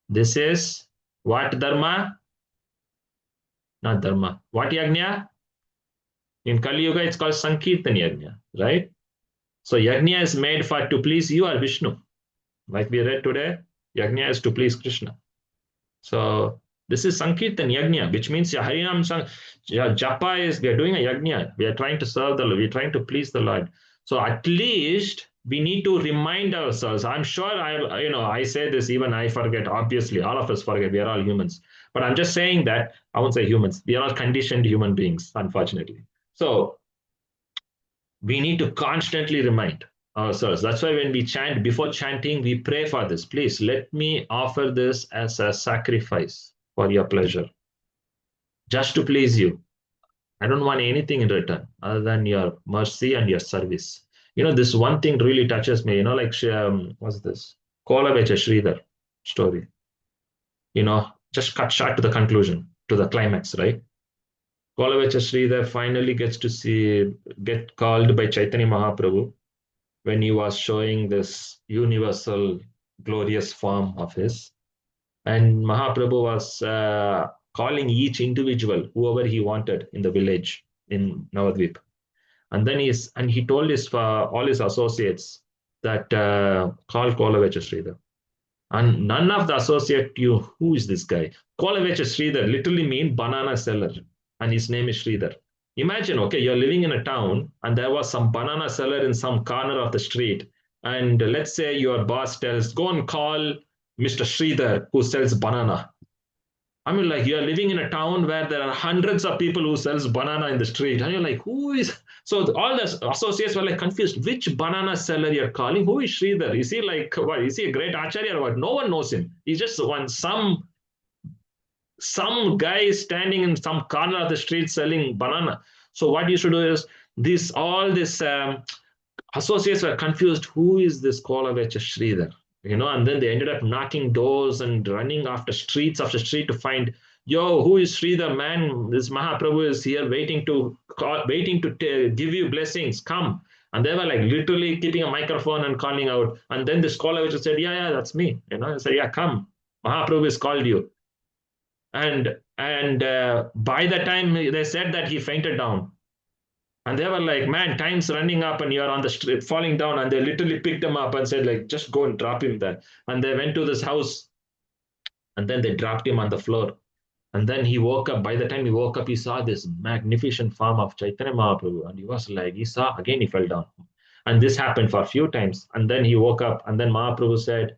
this is what dharma? Not dharma. What yajna? In Kali Yuga, it's called Sankirtan yajna, right? So yajna is made to please you or Vishnu. Like we read today, yajna is to please Krishna. So this is Sankirtan yajna, which means Harinam Japa is, we are doing a yajna. We are trying to serve the Lord. We are trying to please the Lord. So at least we need to remind ourselves. I'm sure I say this, even I forget. Obviously, all of us forget. We are all humans. But I'm just saying that, I won't say humans. We are all conditioned human beings, unfortunately. So we need to constantly remind ourselves. That's why when we chant, before chanting, we pray for this. Please let me offer this as a sacrifice for your pleasure, just to please you. I don't want anything in return other than your mercy and your service. This one thing really touches me. Like what's this? Kolavecha Sridhar story. Just cut short to the conclusion, to the climax, right? Kolavecha Sridhar finally gets to get called by Chaitanya Mahaprabhu when he was showing this universal, glorious form of his. And Mahaprabhu was calling each individual, whoever he wanted in the village in Navadvip. And then he told all his associates that call Kolavecha Sridhar. And none of the associate knew who is this guy. Kolavecha Sridhar literally means banana seller, and his name is Sridhar. Imagine, okay, you're living in a town and there was some banana seller in some corner of the street. And let's say your boss tells, go and call Mr. Sridhar who sells banana. I mean, like, you're living in a town where there are hundreds of people who sells banana in the street. And you're like, who is? So all the associates were like confused. Which banana seller you're calling? Who is Sridhar? Is he like, what? Is he a great acharya or what? No one knows him. He's just some guy standing in some corner of the street selling banana. So what you should do is all these associates were confused. Who is this Kolavecha Sridhar? And then they ended up knocking doors and running after streets to find yo, who is Sridhar, man? This Mahaprabhu is here waiting to give you blessings. Come. And they were like literally keeping a microphone and calling out. And then the scholar which said, yeah, that's me. I said, yeah, come. Mahaprabhu has called you. And by the time they said that, he fainted down. And they were like, man, time's running up and you're on the street falling down. And they literally picked him up and said, like, just go and drop him there. And they went to this house and then they dropped him on the floor. And then he woke up. By the time he woke up, he saw this magnificent form of Chaitanya Mahaprabhu. And he was like, he saw, again, he fell down. And this happened for a few times. And then he woke up. And then Mahaprabhu said,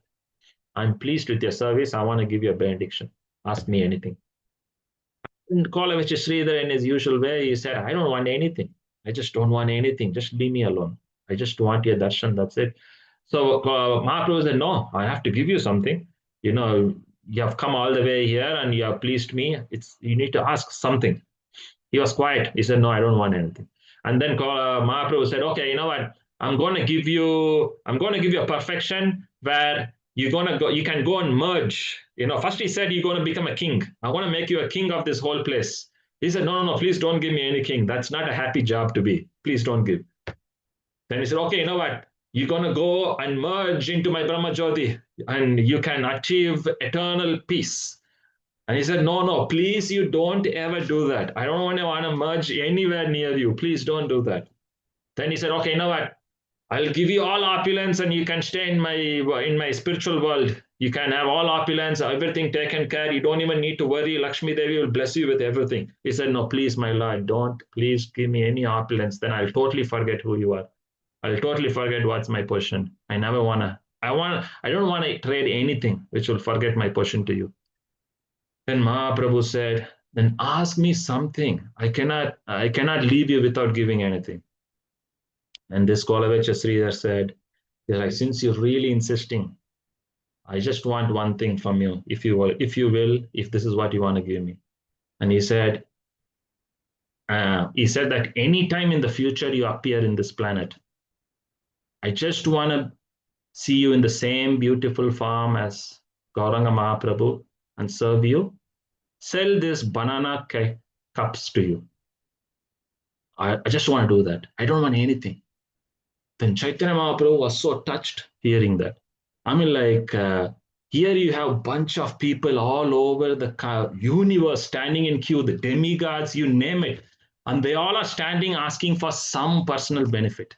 I'm pleased with your service. I want to give you a benediction. Ask me anything. And Kolavich Sridhar, in his usual way, he said, I don't want anything. I just don't want anything. Just leave me alone. I just want your darshan. That's it. So Mahaprabhu said, no, I have to give you something. You have come all the way here and you have pleased me. You need to ask something. He was quiet. He said, no, I don't want anything. And then Mahaprabhu said, okay, you know what? I'm going to give you a perfection where you can go and merge. First he said, you're going to become a king. I want to make you a king of this whole place. He said, no, please don't give me any king. That's not a happy job to be. Please don't give. Then he said, okay, you know what? You're going to go and merge into my Brahma Jyoti and you can achieve eternal peace. And he said, no, please, you don't ever do that. I don't want to merge anywhere near you. Please don't do that. Then he said, okay, you know what? I'll give you all opulence and you can stay in my spiritual world. You can have all opulence, everything taken care. You don't even need to worry. Lakshmi Devi will bless you with everything. He said, no, please, my Lord, don't please give me any opulence. Then I'll totally forget who you are. I'll totally forget what's my position. I don't want to trade anything which will forget my position to you. Then Mahaprabhu said, then ask me something. I cannot leave you without giving anything. And this Kolavecha Sridhar said, since you're really insisting, I just want one thing from you, if this is what you want to give me. And he said that any time in the future you appear in this planet, I just want to see you in the same beautiful form as Gauranga Mahaprabhu and serve you. Sell this banana cups to you. I just want to do that. I don't want anything. Then Chaitanya Mahaprabhu was so touched hearing that. Here you have a bunch of people all over the universe standing in queue, the demigods, you name it. And they all are standing asking for some personal benefit.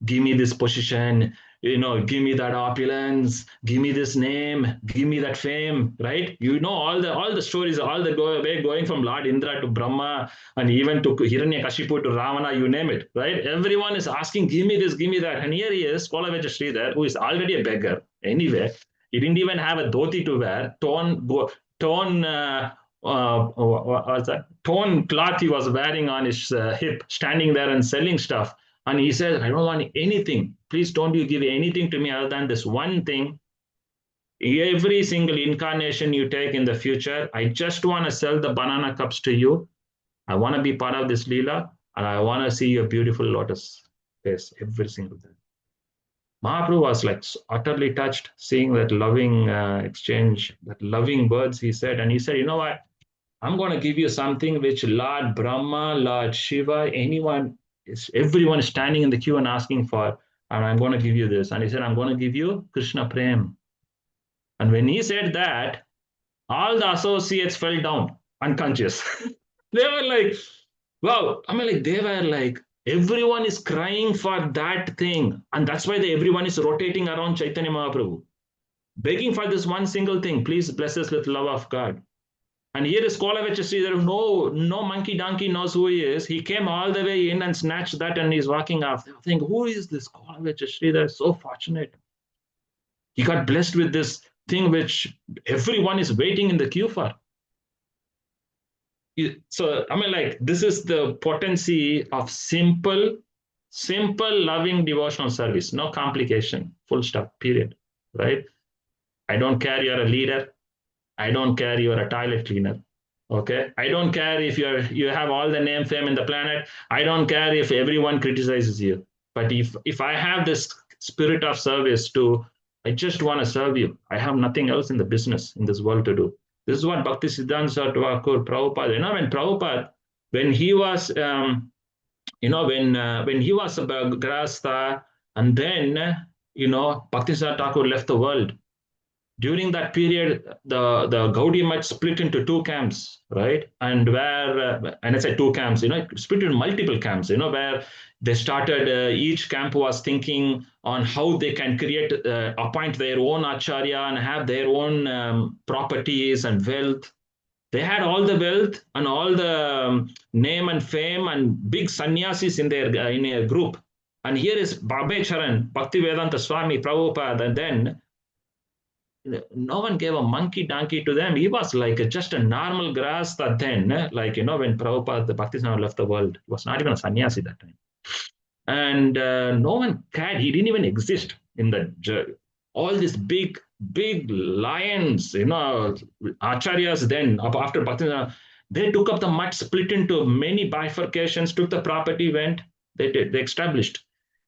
Give me this position, give me that opulence, give me this name, give me that fame, right? All the stories, all the way going from Lord Indra to Brahma and even to Hiranyakashipu to Ravana, you name it, right? Everyone is asking, give me this, give me that. And here he is, Kolavecha Sridhar, who is already a beggar anyway. He didn't even have a dhoti to wear, torn cloth he was wearing on his hip, standing there and selling stuff. And he said, I don't want anything. Please don't you give anything to me other than this one thing. Every single incarnation you take in the future, I just want to sell the banana cups to you. I want to be part of this Leela, and I want to see your beautiful lotus face every single day. Mahaprabhu was utterly touched seeing that loving exchange, that loving words he said. And he said, you know what? I'm going to give you something which Lord Brahma, Lord Shiva, everyone is standing in the queue and asking for, and I'm going to give you this. And he said, I'm going to give you Krishna Prem. And when he said that, all the associates fell down unconscious. They were like, wow. They were like, everyone is crying for that thing. And that's why everyone is rotating around Chaitanya Mahaprabhu, begging for this one single thing. Please bless us with love of God. And here is Kolavecha Sridhar, no monkey donkey knows who he is. He came all the way in and snatched that and he's walking off. I think, who is this Kolavecha Sridhar? So fortunate. He got blessed with this thing which everyone is waiting in the queue for. So, this is the potency of simple, loving devotional service. No complication. Full stop, period. Right? I don't care you're a leader. I don't care you're a toilet cleaner. Okay? I don't care if you have all the name, fame in the planet. I don't care if everyone criticizes you. But if I have this spirit of service I just want to serve you. I have nothing else in the business, in this world to do. This is what Bhakti Siddhanta Thakur, Prabhupada, when Prabhupada, when he was, when he was a Grahastha, and then, Bhakti Siddhanta Thakur left the world. During that period, the Gaudiya Mutt split into two camps, right? And and I said two camps, split into multiple camps, where they started, each camp was thinking on how they can appoint their own acharya and have their own properties and wealth. They had all the wealth and all the name and fame and big sannyasis in their group. And here is Bhakti Bhaktivedanta Swami, Prabhupada, and then no one gave a monkey donkey to them. He was like just a normal grahastha then, when Prabhupada, the Bhaktisiddhanta left the world. He was not even a sannyasi that time. And no one cared. He didn't even exist in the all these big lions, acharyas then, after Bhaktisiddhanta, they took up the mutt, split into many bifurcations, took the property, went, they established.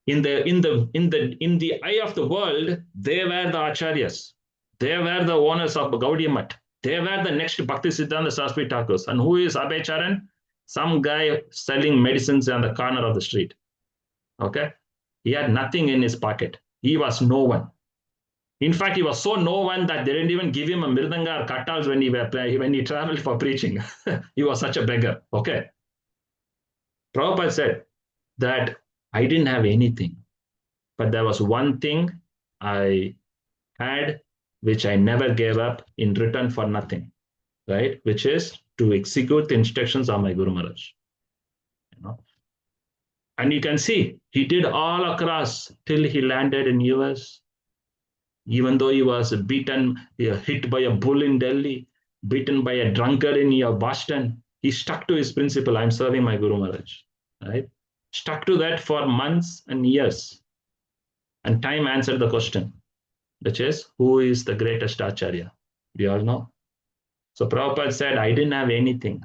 In the eye of the world, they were the acharyas. They were the owners of Gaudiya Mutt. They were the next Bhakti Siddhanta Sarasvati Thakurs. And who is Abhay Charan? Some guy selling medicines on the corner of the street. Okay? He had nothing in his pocket. He was no one. In fact, he was so no one that they didn't even give him a mirdanga or katals when he traveled for preaching. He was such a beggar. Okay? Prabhupada said that I didn't have anything, but there was one thing I had which I never gave up in return for nothing, right? Which is to execute the instructions of my Guru Maharaj. And you can see, he did all across till he landed in US. Even though he was beaten, hit by a bull in Delhi, beaten by a drunkard in Boston, he stuck to his principle, I'm serving my Guru Maharaj, right? Stuck to that for months and years. And time answered the question, which is, who is the greatest acharya? We all know. So Prabhupada said, I didn't have anything,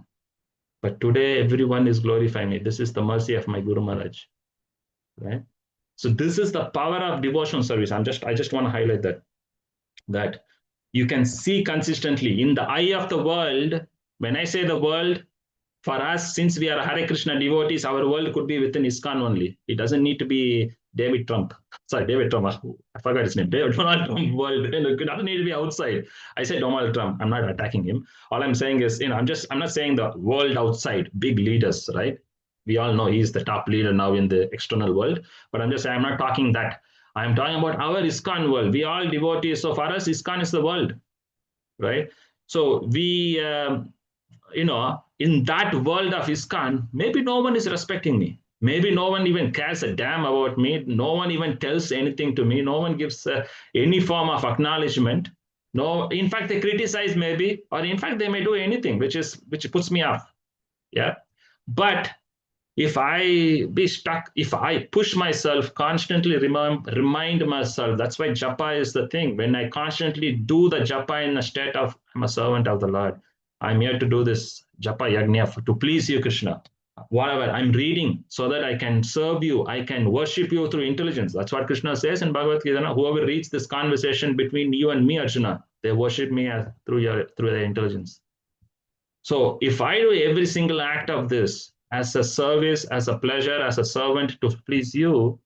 but today everyone is glorifying me. This is the mercy of my Guru Maharaj, right? So this is the power of devotional service. I just want to highlight that you can see consistently in the eye of the world. When I say the world, for us, since we are Hare Krishna devotees, our world could be within ISKCON only. It doesn't need to be David Trump. Sorry, David Trump. I forgot his name. Donald Trump world. It doesn't need to be outside. I said Donald Trump. I'm not attacking him. All I'm saying is, I'm not saying the world outside, big leaders, right? We all know he's the top leader now in the external world. But I'm just saying, I'm not talking that. I'm talking about our ISKCON world. We all devotees. So for us, ISKCON is the world, right? So we, in that world of ISKCON, maybe no one is respecting me. Maybe no one even cares a damn about me. No one even tells anything to me. No one gives any form of acknowledgement. No, in fact, they criticize maybe, or in fact, they may do anything, which puts me off. Yeah. But if I be stuck, if I push myself, constantly remind myself, that's why japa is the thing. When I constantly do the japa in a state of, I'm a servant of the Lord. I'm here to do this japa yagna to please you, Krishna. Whatever I'm reading, so that I can serve you, I can worship you through intelligence. That's what Krishna says in Bhagavad Gita. Whoever reads this conversation between you and me, Arjuna, they worship me through their intelligence. So if I do every single act of this as a service, as a pleasure, as a servant to please you,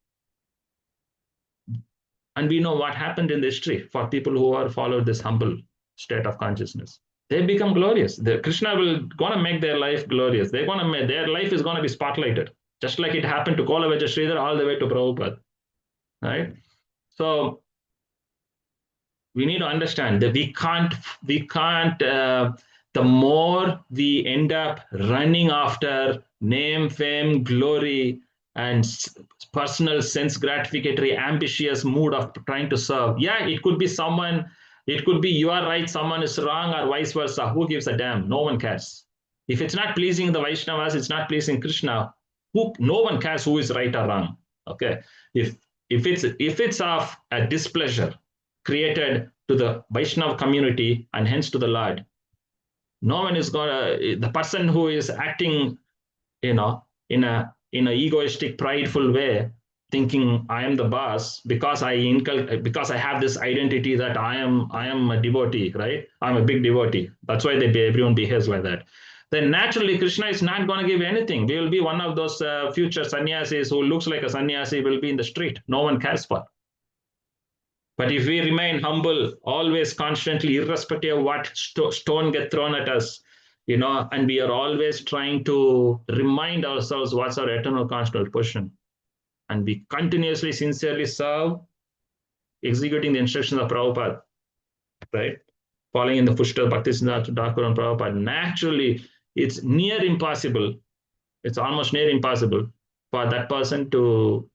and we know what happened in the history for people who are followed this humble state of consciousness. They become glorious. Krishna will gonna make their life glorious. Their life is gonna be spotlighted, just like it happened to Kolavaja Sridhar all the way to Prabhupada, right? So we need to understand that we can't. The more we end up running after name, fame, glory, and personal sense gratificatory, ambitious mood of trying to serve. Yeah, it could be someone. It could be you are right, someone is wrong, or vice versa. Who gives a damn? No one cares. If it's not pleasing the Vaishnavas, it's not pleasing Krishna. No one cares who is right or wrong. Okay. If it's of a displeasure created to the Vaishnava community and hence to the Lord, no one is gonna. The person who is acting, in a egoistic, prideful way, thinking I am the boss because because I have this identity that I am a devotee, right? I'm a big devotee. That's why everyone behaves like that. Then naturally, Krishna is not going to give anything. We will be one of those future sannyasis who looks like a sannyasi, will be in the street. No one cares for. But if we remain humble, always, constantly, irrespective of what stone get thrown at us, and we are always trying to remind ourselves what's our eternal constant position, and we continuously, sincerely serve, executing the instructions of Prabhupada, right? Following in the footsteps of Bhakti Siddhanta Thakur and Prabhupada, naturally, it's near impossible. It's almost near impossible for that person to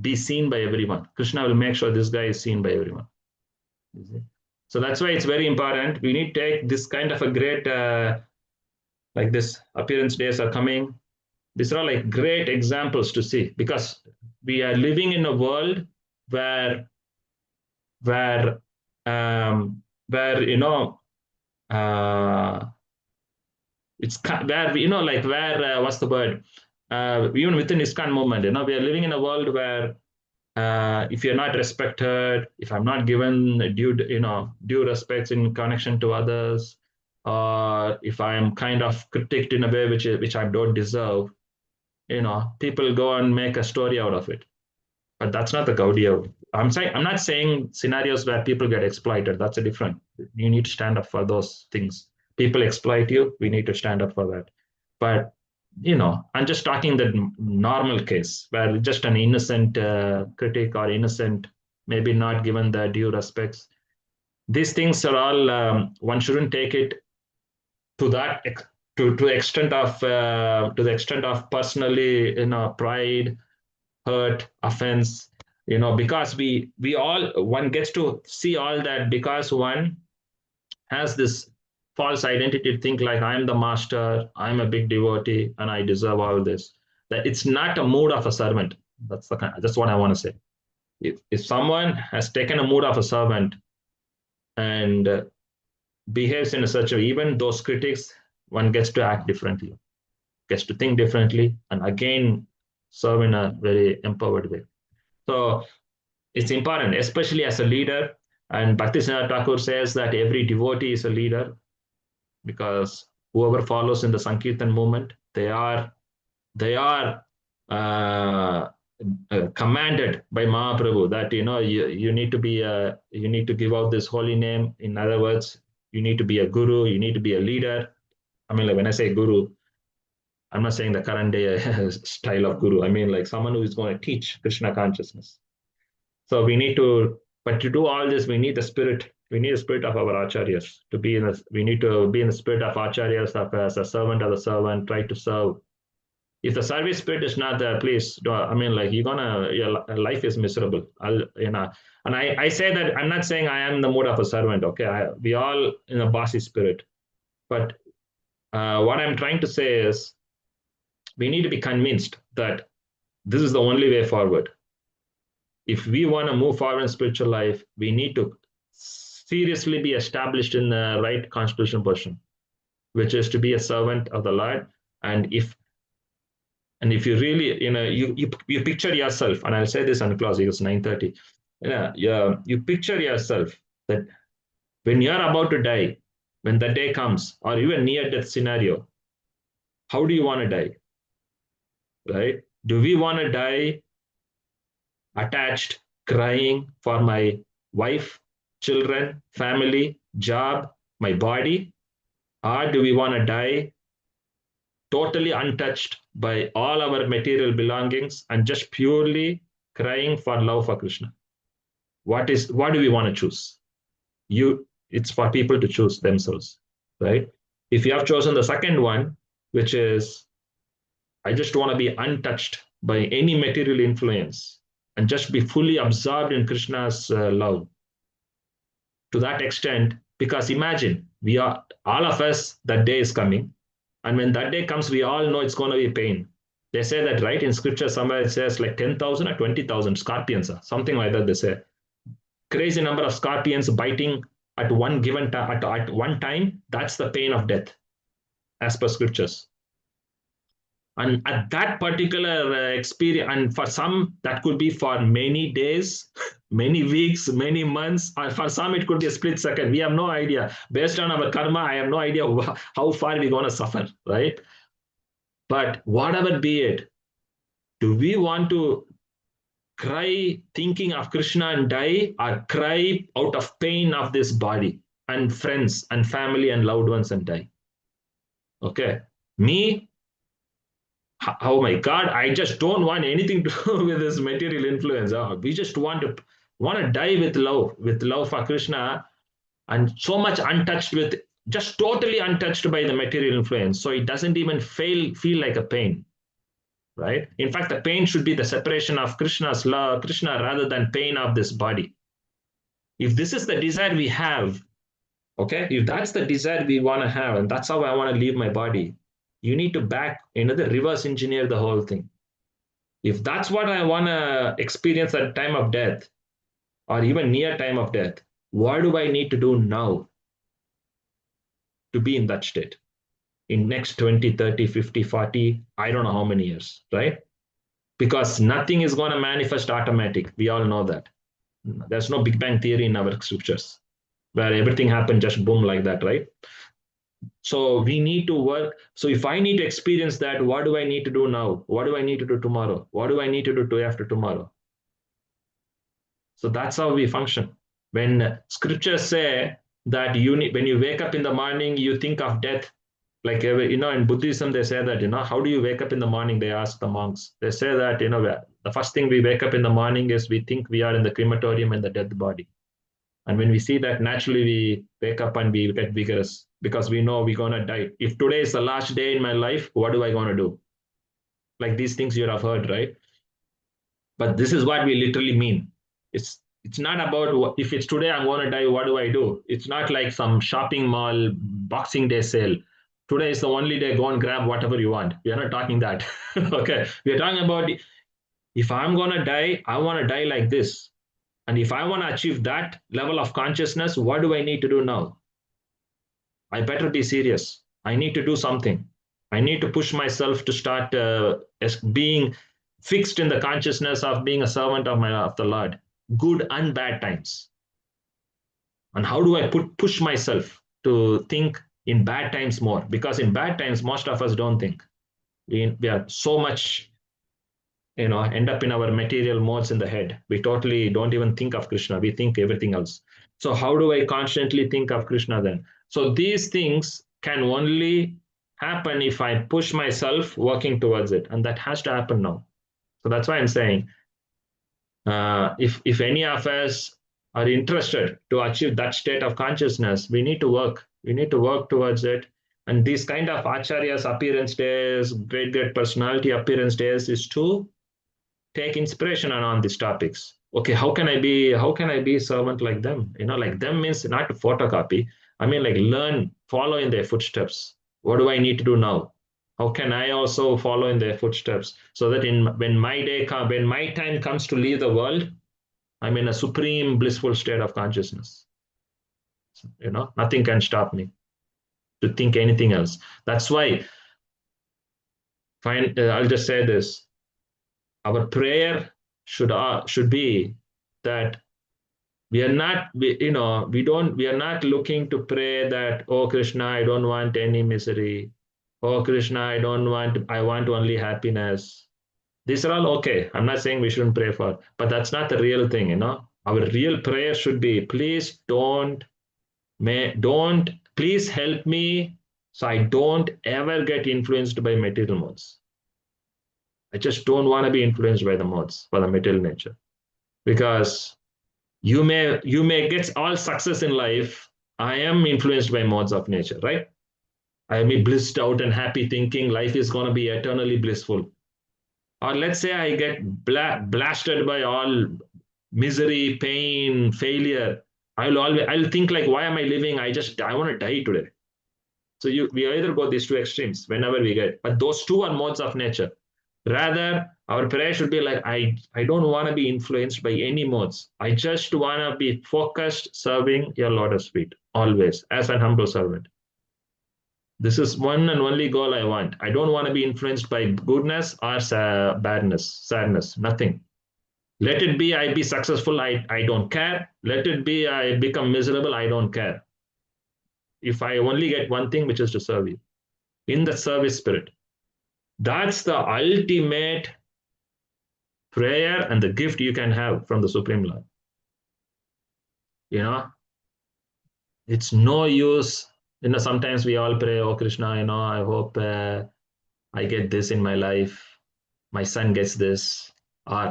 be seen by everyone. Krishna will make sure this guy is seen by everyone. So that's why it's very important. We need to take this kind of a great, like this appearance days are coming. These are like great examples to see, because we are living in a world where where where it's where like where what's the word, even within ISKCON movement, we are living in a world where if you're not respected, if I'm not given due respects in connection to others, or if I am kind of critiqued in a way which I don't deserve, people go and make a story out of it. But that's not the Gaudiya. I'm not saying scenarios where people get exploited. That's a different. You need to stand up for those things. People exploit you. We need to stand up for that. But I'm just talking the normal case where just an innocent critic or innocent, maybe not given the due respects. These things are all. One shouldn't take it to that to the extent of personally, pride, hurt, offense, because we all, one gets to see all that because one has this false identity to think like I'm the master, I'm a big devotee, and I deserve all this. That it's not a mood of a servant. That's what I want to say. If someone has taken a mood of a servant and behaves in such a way, even those critics, one gets to act differently, gets to think differently, and again serve in a very empowered way. So it's important, especially as a leader. And Bhaktisiddhanta Thakur says that every devotee is a leader, because whoever follows in the Sankirtan movement, they are commanded by Mahaprabhu that you need to be you need to give out this holy name. In other words, you need to be a guru, you need to be a leader. I mean, like when I say guru, I'm not saying the current day style of guru. I mean like someone who is going to teach Krishna consciousness. So we need to, but to do all this, we need the spirit. We need the spirit of our acharyas to be in the. We need to be in the spirit of acharyas, as a servant of the servant, try to serve. If the service spirit is not there, please, I mean, like your life is miserable. And I say that I'm not saying I am the mood of a servant. Okay, we all in a bossy spirit, but what I'm trying to say is we need to be convinced that this is the only way forward. If we want to move forward in spiritual life, we need to seriously be established in the right constitutional position, which is to be a servant of the Lord. And if you really, you picture yourself, and I'll say this on close, it's 9:30. You picture yourself that when you're about to die, when the day comes, or even near death scenario, how do you want to die? Right? Do we want to die attached, crying for my wife, children, family, job, my body? Or do we want to die totally untouched by all our material belongings and just purely crying for love for Krishna? What do we want to choose? It's for people to choose themselves, right? If you have chosen the second one, which is I just want to be untouched by any material influence and just be fully absorbed in Krishna's love to that extent, because imagine all of us, that day is coming, and when that day comes, we all know it's going to be pain. They say that, right? In scripture somewhere it says like 10,000 or 20,000 scorpions, something like that. They say crazy number of scorpions biting at one given time, at one time. That's the pain of death as per scriptures. And at that particular experience, and for some, that could be for many days, many weeks, many months, or for some, it could be a split second. We have no idea. Based on our karma, I have no idea how far we're going to suffer, right? But whatever be it, do we want to cry thinking of Krishna and die, or cry out of pain of this body and friends and family and loved ones and die? Okay. Me, oh my God, I just don't want anything to do with this material influence. We just want to die with love for Krishna, and so much untouched with, just totally untouched by the material influence. So it doesn't even feel like a pain, right? In fact, the pain should be the separation of Krishna's love, Krishna, rather than pain of this body. If this is the desire we have, okay, if that's the desire we want to have, and that's how I want to leave my body, you need to the reverse engineer the whole thing. If that's what I want to experience at time of death, or even near time of death, what do I need to do now to be in that state? In next 20, 30, 50, 40, I don't know how many years, right? Because nothing is going to manifest automatic. We all know that. There's no Big Bang theory in our scriptures where everything happened just boom like that, right? So we need to work. So if I need to experience that, what do I need to do now? What do I need to do tomorrow? What do I need to do day after tomorrow? So that's how we function. When scriptures say that when you wake up in the morning, you think of death. Like, in Buddhism, they say that, how do you wake up in the morning? They ask the monks. They say that, the first thing we wake up in the morning is we think we are in the crematorium in the dead body. And when we see that, naturally we wake up and we get vigorous because we know we're going to die. If today is the last day in my life, what do I going to do? Like these things you have heard, right? But this is what we literally mean. It's not about if it's today I'm going to die, what do I do? It's not like some shopping mall Boxing Day sale. Today is the only day, go and grab whatever you want. We are not talking that. Okay. We are talking about if I'm going to die, I want to die like this. And if I want to achieve that level of consciousness, what do I need to do now? I better be serious. I need to do something. I need to push myself to start being fixed in the consciousness of being a servant of the Lord, good and bad times. And how do I push myself to think in bad times more? Because in bad times, most of us don't think. We are so much, end up in our material modes in the head. We totally don't even think of Krishna. We think everything else. So how do I constantly think of Krishna then? So these things can only happen if I push myself working towards it. And that has to happen now. So that's why I'm saying, if any of us are interested to achieve that state of consciousness, we need to work. We need to work towards it. And these kind of acharyas appearance days, great personality appearance days is to take inspiration on these topics. Okay, how can I be servant like them? Like them means not to photocopy. I mean, like learn, follow in their footsteps. What do I need to do now? How can I also follow in their footsteps so that when my time comes to leave the world, I'm in a supreme blissful state of consciousness. Nothing can stop me to think anything else. That's why, I'll just say this. Our prayer should be that we are not looking to pray that, oh Krishna, I don't want any misery. Oh Krishna, I want only happiness. These are all okay. I'm not saying we shouldn't pray for, but that's not the real thing, Our real prayer should be, please please help me so I don't ever get influenced by material modes. I just don't want to be influenced by the modes for the material nature, because you may get all success in life. I am influenced by modes of nature, right? I am blissed out and happy thinking life is going to be eternally blissful. Or let's say I get blasted by all misery, pain, failure. I'll think like, why am I living? I want to die today. So we either go these two extremes whenever we get, but those two are modes of nature. Rather, our prayer should be like, I don't want to be influenced by any modes. I just want to be focused, serving your Lotus feet, always, as an humble servant. This is one and only goal I want. I don't want to be influenced by goodness or badness, sadness, nothing. Let it be I be successful, I don't care. Let it be I become miserable, I don't care. If I only get one thing, which is to serve you in the service spirit. That's the ultimate prayer and the gift you can have from the Supreme Lord. You know, it's no use. Sometimes we all pray, oh Krishna, I hope I get this in my life. My son gets this.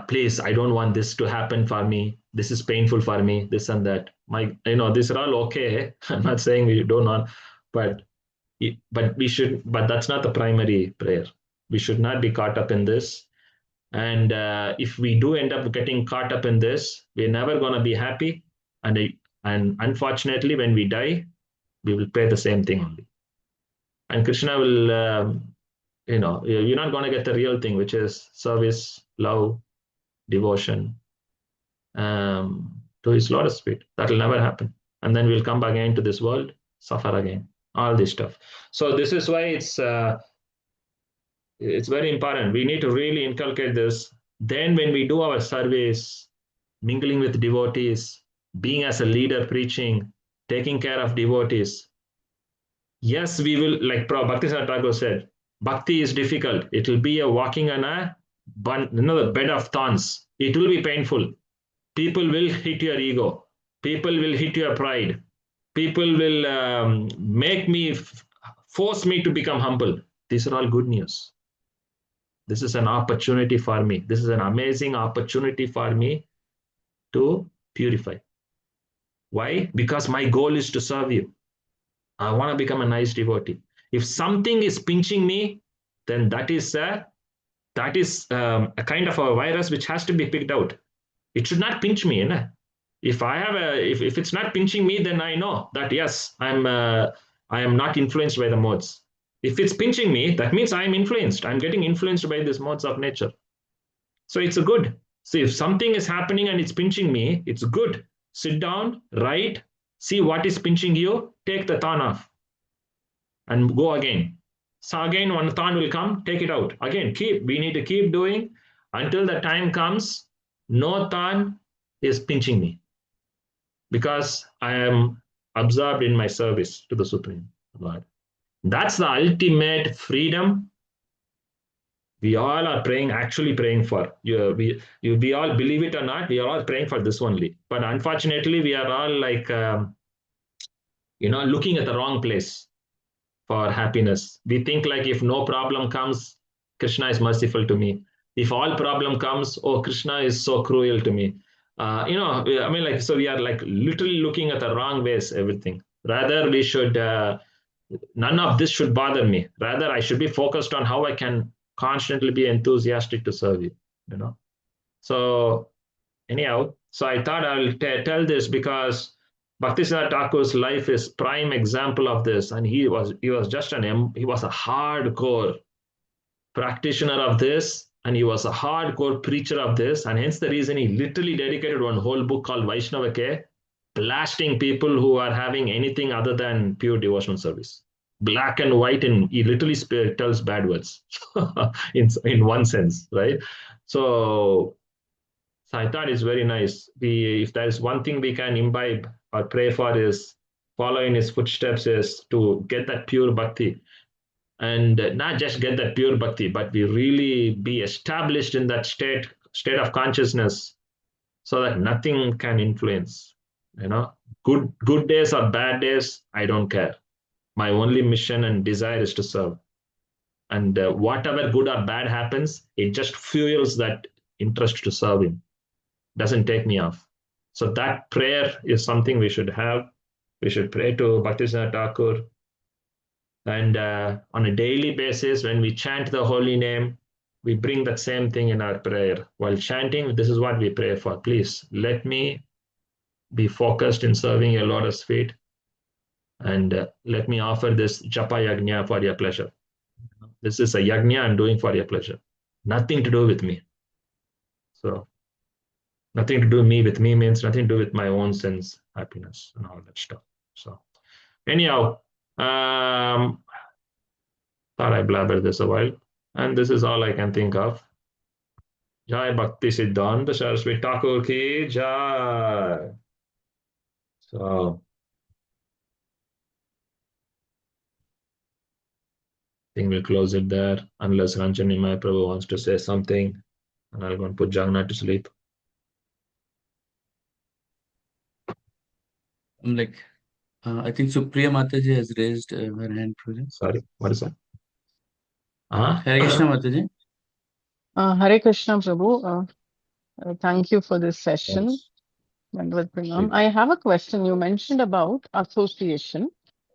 Please, I don't want this to happen for me. This is painful for me, this and that. These are all okay. I'm not saying we don't want, but we should, but that's not the primary prayer. We should not be caught up in this. And if we do end up getting caught up in this, we're never going to be happy. And unfortunately, when we die, we will pray the same thing only. And Krishna will, you're not going to get the real thing, which is service, love, devotion to his lotus feet. That will never happen. And then we'll come back again to this world, suffer again, all this stuff. So this is why it's very important. We need to really inculcate this. Then when we do our service, mingling with devotees, being as a leader preaching, taking care of devotees, yes, we will, like Bhakti Thakur said, bhakti is difficult. It will be a walking on the bed of thorns. It will be painful. People will hit your ego. People will hit your pride. People will force me to become humble. These are all good news. This is an opportunity for me. This is an amazing opportunity for me to purify. Why? Because my goal is to serve you. I want to become a nice devotee. If something is pinching me, then that is a kind of a virus which has to be picked out. It should not pinch me. If it's not pinching me, then I know that yes, I am not influenced by the modes. If it's pinching me, that means I am influenced. I'm getting influenced by these modes of nature. So it's a good. So if something is happening and it's pinching me, it's good. Sit down, write, see what is pinching you, take the thorn off and go again. So again, one thorn will come, take it out. Again, we need to keep doing until the time comes, no thorn is pinching me because I am absorbed in my service to the Supreme Lord. That's the ultimate freedom we all are actually praying for. We all believe it or not, we are all praying for this only. But unfortunately, we are all like, looking at the wrong place for happiness. We think like if no problem comes, Krishna is merciful to me. If all problem comes, oh, Krishna is so cruel to me. So we are like literally looking at the wrong ways, everything. Rather, we should, none of this should bother me. Rather, I should be focused on how I can constantly be enthusiastic to serve you, So anyhow, so I thought I'll tell this because Bhaktisiddhanta Thakur's life is prime example of this. And he was just he was a hardcore practitioner of this. And he was a hardcore preacher of this. And hence the reason he literally dedicated one whole book called Vaishnava Ke, blasting people who are having anything other than pure devotional service. Black and white, and he literally tells bad words in one sense, right? So I thought it's very nice. If there is one thing we can imbibe or pray for is follow in his footsteps, is to get that pure bhakti. And not just get that pure bhakti, but we really be established in that state of consciousness so that nothing can influence. Good days or bad days, I don't care. My only mission and desire is to serve. And whatever good or bad happens, it just fuels that interest to serve him. Doesn't take me off. So that prayer is something we should have. We should pray to Bhaktisiddhanta Thakur. And on a daily basis, when we chant the holy name, we bring that same thing in our prayer. While chanting, this is what we pray for. Please let me be focused in serving your lotus feet. And let me offer this japa yagna for your pleasure. This is a yagna I'm doing for your pleasure. Nothing to do with me. So nothing to do with me means nothing to do with my own sense, happiness, and all that stuff. So anyhow, Thought I blabbered this a while. And this is all I can think of. Jai Bhakti Siddhanta Saraswati Thakur ki Jai. So I think we'll close it there unless Ranjani Mai Prabhu wants to say something. And I'll go and put Jagannath to sleep. I'm like, I think Supriya Mataji has raised her hand, Prabhuji. Sorry, what is that? Uh-huh. Hare Krishna Mataji. Hare Krishna, Prabhu. Thank you for this session. Yes. Dandavad Pranam. I have a question. You mentioned about association,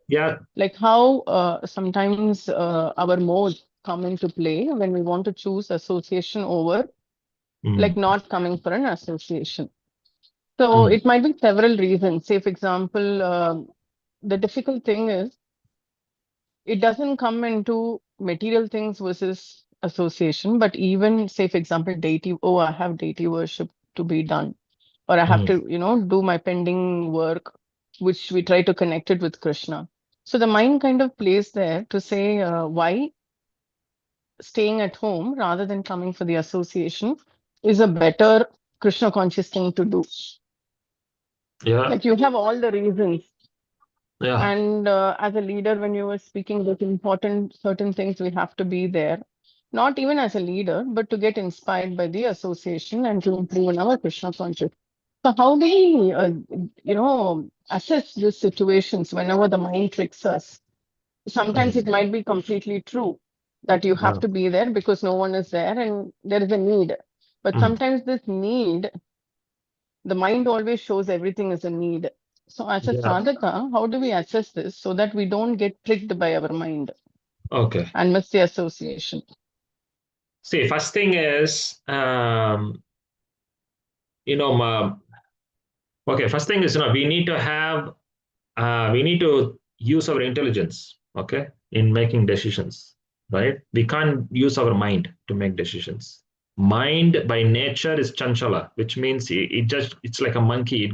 Yeah. like how sometimes our modes come into play when we want to choose association over, like not coming for an association. So it might be several reasons. Say, for example, the difficult thing is it doesn't come into material things versus association, but even say, for example, deity, oh, I have deity worship to be done, or I have to, do my pending work, which we try to connect it with Krishna. So the mind kind of plays there to say, why staying at home rather than coming for the association is a better Krishna conscious thing to do. Yeah. Like you have all the reasons. Yeah. And as a leader, when you were speaking about important certain things, we have to be there, not even as a leader, but to get inspired by the association and to improve in our Krishna consciousness. So how do we, assess these situations whenever the mind tricks us? Sometimes it might be completely true that you have to be there because no one is there and there is a need. But sometimes this need, the mind always shows everything as a need. So as a sadhaka, how do we assess this so that we don't get tricked by our mind? Okay. And miss the association? See, first thing is, first thing is, we need to have, we need to use our intelligence, okay, in making decisions, right? We can't use our mind to make decisions. Mind by nature is chanchala, which means it's like a monkey.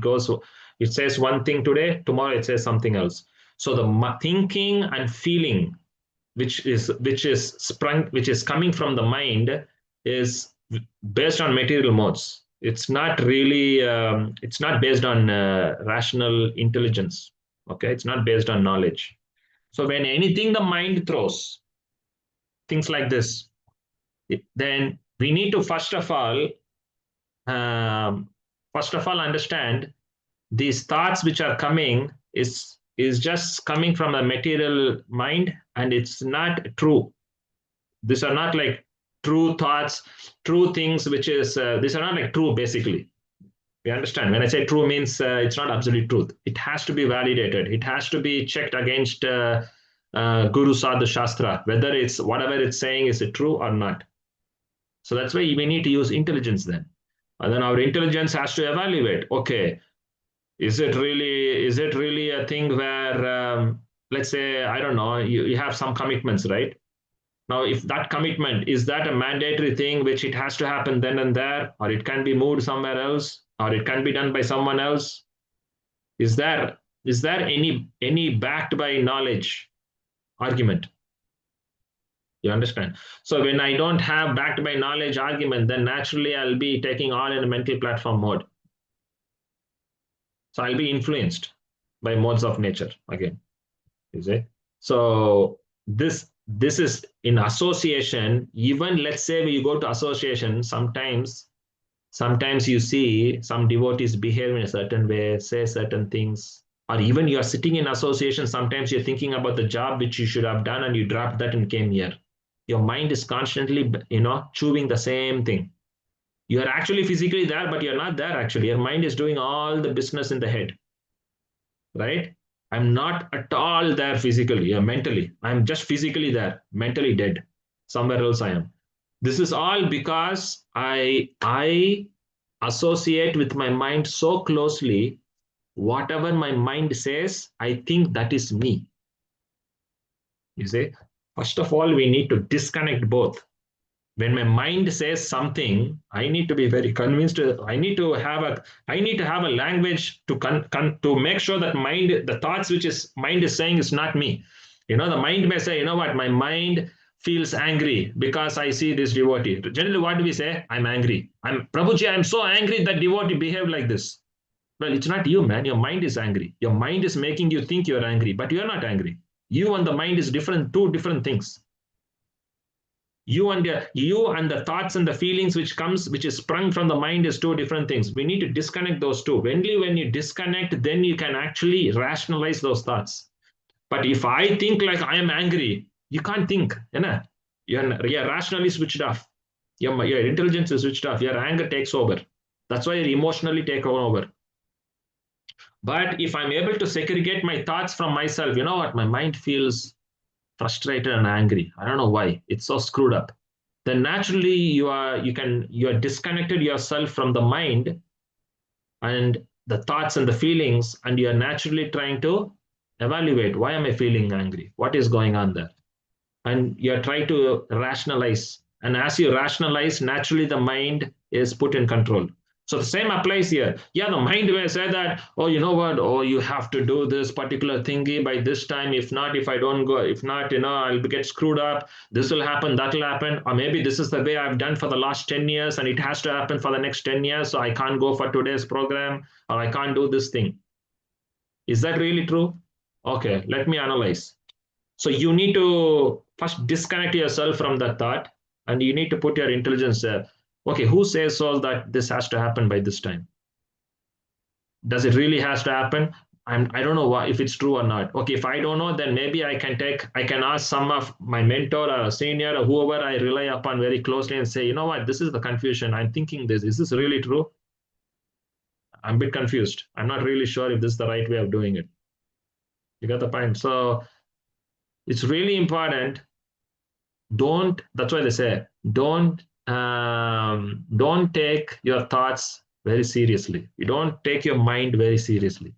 It says one thing today, tomorrow it says something else. So the thinking and feeling, which is coming from the mind, is based on material modes. It's not really, it's not based on rational intelligence. Okay, it's not based on knowledge. So when anything the mind throws, things like this, then we need to first of all understand these thoughts which are coming is just coming from a material mind, and it's not true. These are not like true thoughts, true things, which is these are not like true. Basically, we understand when I say true means it's not absolute truth. It has to be validated. It has to be checked against Guru Sadhu Shastra, whether it's whatever it's saying is it true or not. So that's why we need to use intelligence then. And then our intelligence has to evaluate, okay, is it really a thing where, let's say, I don't know, you have some commitments, right? Now, if that commitment, is that a mandatory thing which it has to happen then and there, or it can be moved somewhere else, or it can be done by someone else? Is there any backed by knowledge argument? You understand? So when I don't have backed by knowledge argument, then naturally I'll be taking all in a mental platform mode. So I'll be influenced by modes of nature again. You see? So this is in association. Even let's say when you go to association, sometimes you see some devotees behave in a certain way, say certain things, or even you are sitting in association, sometimes you're thinking about the job which you should have done and you dropped that and came here. Your mind is constantly, chewing the same thing. You are actually physically there, but you're not there actually. Your mind is doing all the business in the head, right? I'm not at all there physically or mentally. I'm just physically there, mentally dead. Somewhere else I am. This is all because I associate with my mind so closely. Whatever my mind says, I think that is me. You see, first of all, we need to disconnect both. When my mind says something, I need to be very convinced. I need to have a language to make sure that the thoughts which is mind is saying is not me. The mind may say, you know what, my mind feels angry because I see this devotee. Generally, what do we say? I'm angry. Prabhuji, I'm so angry that devotee behaved like this. Well, it's not you, man. Your mind is angry. Your mind is making you think you're angry, but you're not angry. You and the mind is different, two different things. You and the thoughts and the feelings which is sprung from the mind is two different things. We need to disconnect those two. Only when you disconnect, then you can actually rationalize those thoughts. But if I think like I am angry, you can't think. You're rationally switched off. Your intelligence is switched off. Your anger takes over. That's why you emotionally take over. But if I'm able to segregate my thoughts from myself, you know what? My mind feels frustrated and angry. I don't know why. It's so screwed up. Then naturally you are disconnected yourself from the mind and the thoughts and the feelings, and you are naturally trying to evaluate, why am I feeling angry? What is going on there? And you're trying to rationalize. And as you rationalize, naturally the mind is put in control. So the same applies here. Yeah, the mind may say that, oh, you know what? Oh, you have to do this particular thingy by this time. If not, if I don't go, if not, I'll get screwed up. This will happen, that will happen. Or maybe this is the way I've done for the last 10 years and it has to happen for the next 10 years. So I can't go for today's program, or I can't do this thing. Is that really true? Okay, let me analyze. So you need to first disconnect yourself from that thought, and you need to put your intelligence there. Okay, who says so that this has to happen by this time? Does it really has to happen? I don't know if it's true or not. Okay, if I don't know, then maybe I can ask some of my mentor or a senior or whoever I rely upon very closely and say, you know what, this is the confusion. I'm thinking this. Is this really true? I'm a bit confused. I'm not really sure if this is the right way of doing it. You got the point? So it's really important. That's why they say, don't take your thoughts very seriously. You don't take your mind very seriously.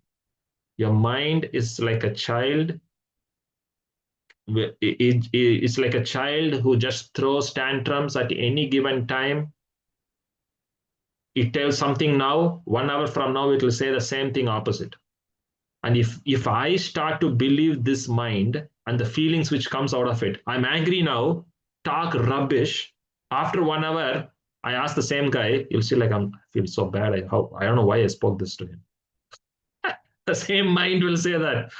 Your mind is like a child. It's like a child who just throws tantrums at any given time. It tells something now, 1 hour from now, it will say the same thing opposite. And if I start to believe this mind and the feelings which comes out of it, I'm angry now, talk rubbish. After 1 hour, I ask the same guy, you'll see like I feel so bad. I don't know why I spoke this to him. The same mind will say that.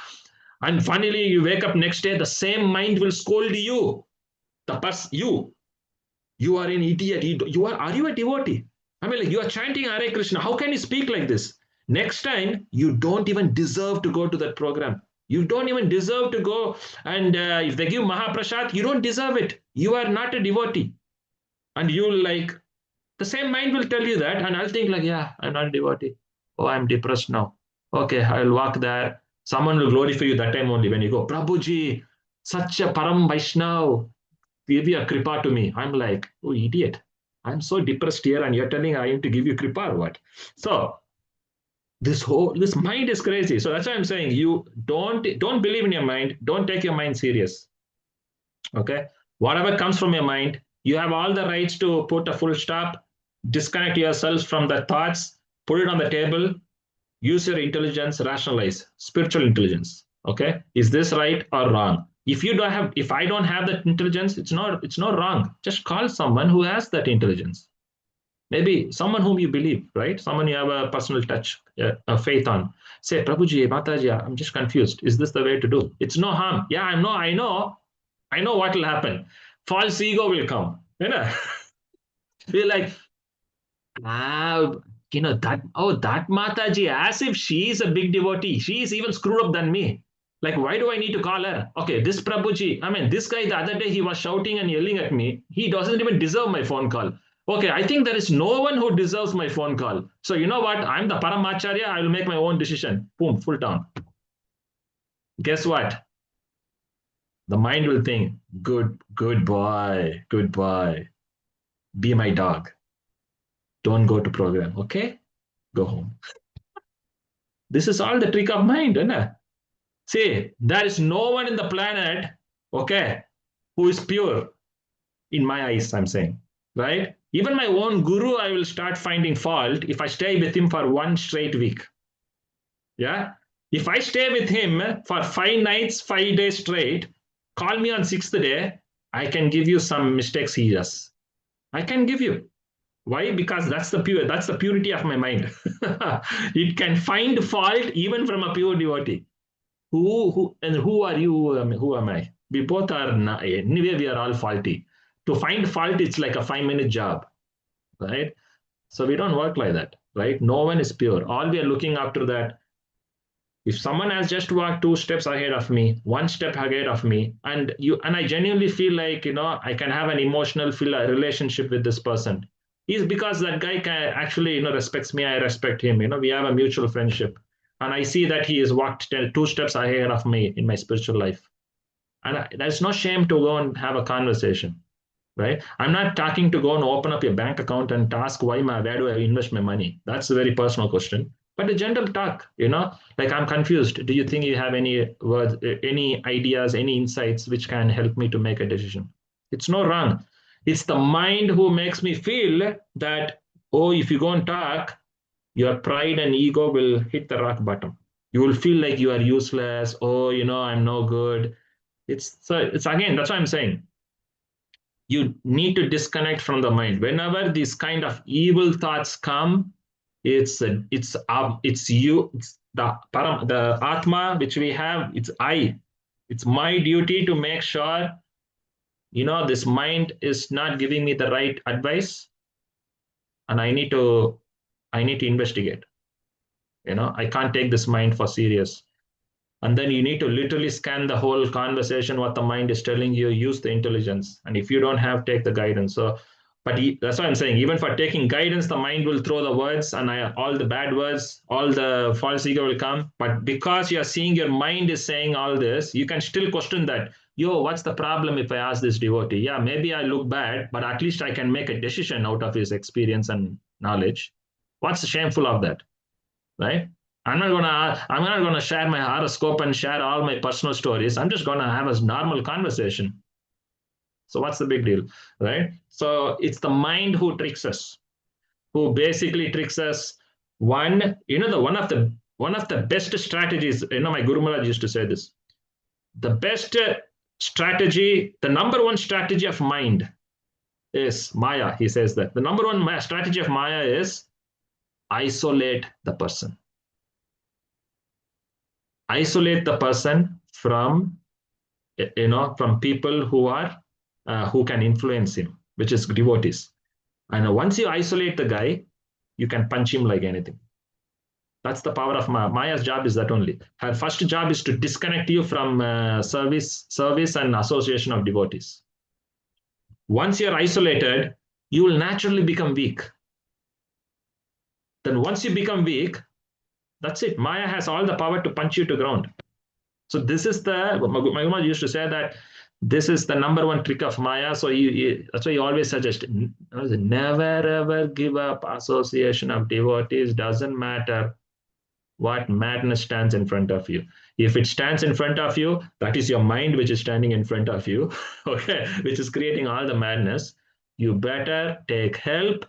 And finally, you wake up next day, the same mind will scold you. You are an idiot. Are you a devotee? I mean, like, you are chanting Hare Krishna. How can you speak like this? Next time, you don't even deserve to go to that program. You don't even deserve to go. And if they give Mahaprasad, you don't deserve it. You are not a devotee. And you'll like, the same mind will tell you that. And I'll think like, yeah, I'm not a devotee. Oh, I'm depressed now. Okay, I'll walk there. Someone will glorify you that time only when you go, Prabhuji, such a Param Vaishnav, give you a kripa to me. I'm like, oh, idiot. I'm so depressed here and you're telling I am to give you kripa or what? So this mind is crazy. So that's why I'm saying you don't believe in your mind. Don't take your mind serious. Okay. Whatever comes from your mind, you have all the rights to put a full stop, disconnect yourself from the thoughts, put it on the table, use your intelligence, rationalize, spiritual intelligence. Okay. Is this right or wrong? If I don't have that intelligence, it's not wrong. Just call someone who has that intelligence. Maybe someone whom you believe, right? Someone you have a personal touch, a faith on. Say, Prabhuji, Mataji, I'm just confused. Is this the way to do? It's no harm. Yeah, I know what will happen. False ego will come. We're like, that Mataji, as if she is a big devotee. She is even screwed up than me. Like, why do I need to call her? Okay, this Prabhuji, this guy the other day, he was shouting and yelling at me. He doesn't even deserve my phone call. Okay, I think there is no one who deserves my phone call. So you know what? I'm the Paramacharya. I will make my own decision. Boom, full down. Guess what? The mind will think, good boy. Be my dog. Don't go to program, okay? Go home. This is all the trick of mind, isn't it? See, there is no one in the planet, okay, who is pure. In my eyes, I'm saying, right? Even my own guru, I will start finding fault if I stay with him for 1 straight week. Yeah? If I stay with him for 5 nights, 5 days straight, call me on 6th day, I can give you some mistakes he does. I can give you. Why? Because that's the purity of my mind. It can find fault even from a pure devotee. Who are you? Who am I? We both are anyway. We are all faulty. To find fault, it's like a 5-minute job, right? So we don't work like that, right? No one is pure. All we are looking after that. If someone has just walked 2 steps ahead of me, 1 step ahead of me, and I genuinely feel like I can have an emotional relationship with this person, is because that guy can actually respects me. I respect him. We have a mutual friendship, and I see that he has walked 2 steps ahead of me in my spiritual life, and there's no shame to go and have a conversation, right? I'm not talking to go and open up your bank account and ask where do I invest my money. That's a very personal question. But a gentle talk, like, I'm confused. Do you think you have any words, any ideas, any insights which can help me to make a decision? It's no wrong. It's the mind who makes me feel that, oh, if you go and talk, your pride and ego will hit the rock bottom. You will feel like you are useless. Oh, I'm no good. It's again, that's what I'm saying. You need to disconnect from the mind. Whenever these kind of evil thoughts come, it's you, it's the Atma which we have. It's I. It's my duty to make sure this mind is not giving me the right advice, and I need to investigate. I can't take this mind for serious. And then you need to literally scan the whole conversation, what the mind is telling you, use the intelligence. And if you don't have, take the guidance. So, but that's what I'm saying. Even for taking guidance, the mind will throw the words, and all the bad words, all the false ego will come. But because you're seeing your mind is saying all this, you can still question that. Yo, what's the problem if I ask this devotee? Yeah, maybe I look bad, but at least I can make a decision out of his experience and knowledge. What's shameful of that, right? I'm not gonna share my horoscope and share all my personal stories. I'm just gonna have a normal conversation. So what's the big deal, right? So it's the mind who tricks us, who basically tricks us. One of the best strategies. My Guru Maharaj used to say this. The best strategy, the number one strategy of mind is Maya. He says that the number one strategy of Maya is isolate the person. Isolate the person from people who can influence him, which is devotees. And once you isolate the guy, you can punch him like anything. That's the power of Maya. Maya's job is that only. Her first job is to disconnect you from service and association of devotees. Once you're isolated, you will naturally become weak. Then once you become weak, that's it. Maya has all the power to punch you to ground. So this is my Guru used to say that this is the number one trick of Maya. So that's why you always suggest, never ever give up association of devotees. Doesn't matter what madness stands in front of you. If it stands in front of you, that is your mind which is standing in front of you, okay, which is creating all the madness. You better take help,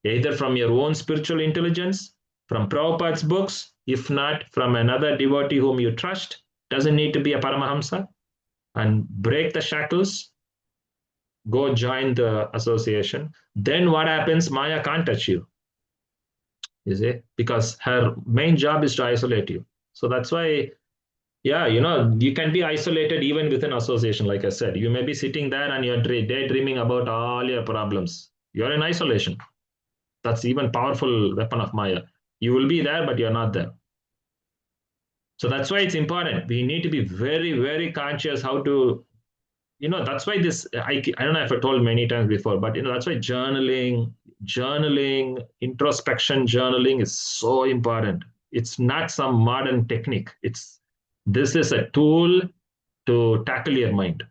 either from your own spiritual intelligence, from Prabhupada's books, if not from another devotee whom you trust. Doesn't need to be a Paramahamsa. And break the shackles, go join the association. Then what happens? Maya can't touch you. You see? Because her main job is to isolate you. So that's why, you can be isolated even within association. Like I said, you may be sitting there and you're daydreaming about all your problems. You're in isolation. That's even powerful weapon of Maya. You will be there, but you're not there. So that's why it's important. We need to be very, very conscious how to, that's why I don't know if I told many times before, but that's why journaling, introspection journaling is so important. It's not some modern technique. This is a tool to tackle your mind.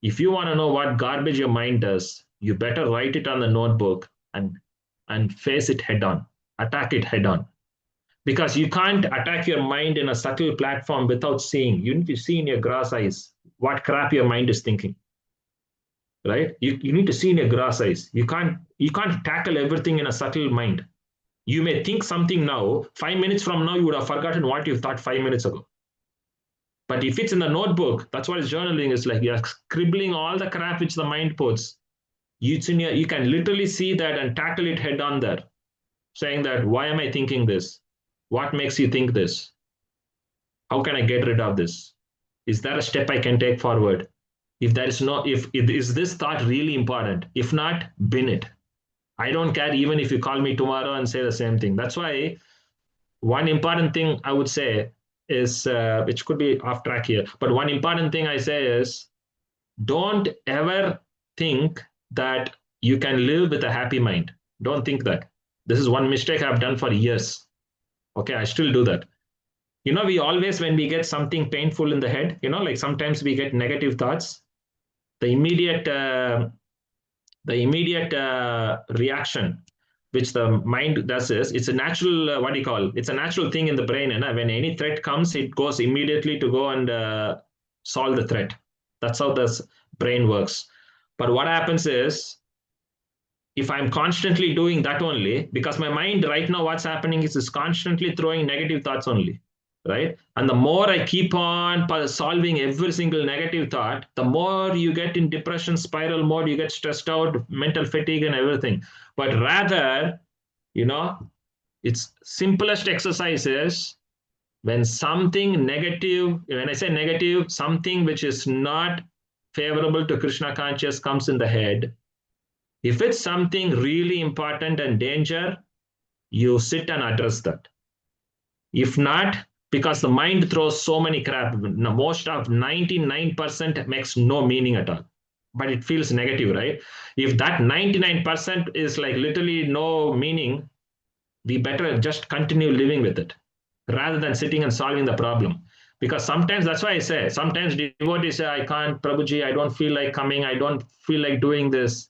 If you want to know what garbage your mind does, you better write it on the notebook and face it head on, attack it head on. Because you can't attack your mind in a subtle platform without seeing. You need to see in your grass eyes what crap your mind is thinking, right? You need to see in your grass eyes. You can't tackle everything in a subtle mind. You may think something now, 5 minutes from now, you would have forgotten what you thought 5 minutes ago. But if it's in the notebook, that's what journaling is like. You're scribbling all the crap which the mind puts. You can literally see that and tackle it head on there, saying that, why am I thinking this? What makes you think this? How can I get rid of this? Is there a step I can take forward? If there is no, if is this thought really important? If not, bin it. I don't care even if you call me tomorrow and say the same thing. That's why one important thing I would say is, which could be off track here, but one important thing I say is, don't ever think that you can live with a happy mind. Don't think that. This is one mistake I've done for years. Okay, I still do that. We always, when we get something painful in the head, like sometimes we get negative thoughts, the immediate reaction which the mind does is, it's a natural, it's a natural thing in the brain. And when any threat comes, it goes immediately to go and solve the threat. That's how the brain works. But what happens is, if I'm constantly doing that only, because my mind right now, what's happening is constantly throwing negative thoughts only, right? And the more I keep on solving every single negative thought, the more you get in depression spiral mode, you get stressed out, mental fatigue and everything. But rather, its simplest exercise is, when something negative, when I say negative, something which is not favorable to Krishna conscious comes in the head, if it's something really important and danger, you sit and address that. If not, because the mind throws so many crap, most of 99% makes no meaning at all, but it feels negative, right? If that 99% is like literally no meaning, we better just continue living with it rather than sitting and solving the problem. Because sometimes, that's why I say, sometimes devotees say, I can't, Prabhuji, I don't feel like coming, I don't feel like doing this.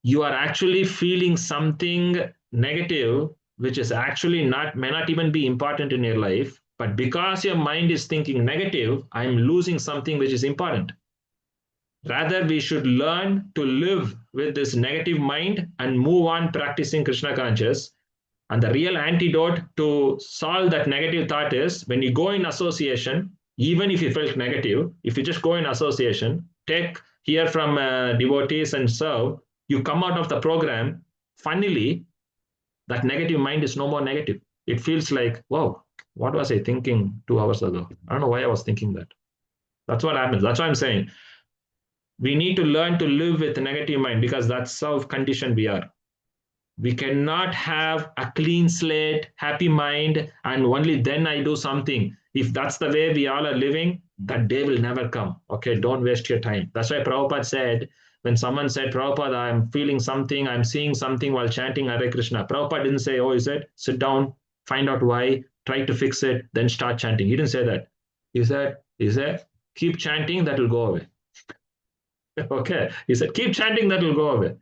You are actually feeling something negative, which is actually may not even be important in your life. But because your mind is thinking negative, I'm losing something which is important. Rather, we should learn to live with this negative mind and move on practicing Krishna conscious. And the real antidote to solve that negative thought is, when you go in association, even if you felt negative, if you just go in association, hear from devotees and serve, you come out of the program, funnily, that negative mind is no more negative. It feels like, wow, what was I thinking 2 hours ago? I don't know why I was thinking that. That's what happens. That's why I'm saying we need to learn to live with a negative mind, because that's how conditioned we are. We cannot have a clean slate, happy mind, and only then I do something. If that's the way we all are living, that day will never come. Okay, don't waste your time. That's why Prabhupada said, when someone said, Prabhupada, I'm feeling something, I'm seeing something while chanting Hare Krishna, Prabhupada didn't say, oh, is it? Sit down, find out why, try to fix it, then start chanting. He didn't say that. He said, keep chanting, that will go away. Okay. He said, keep chanting, that will go away.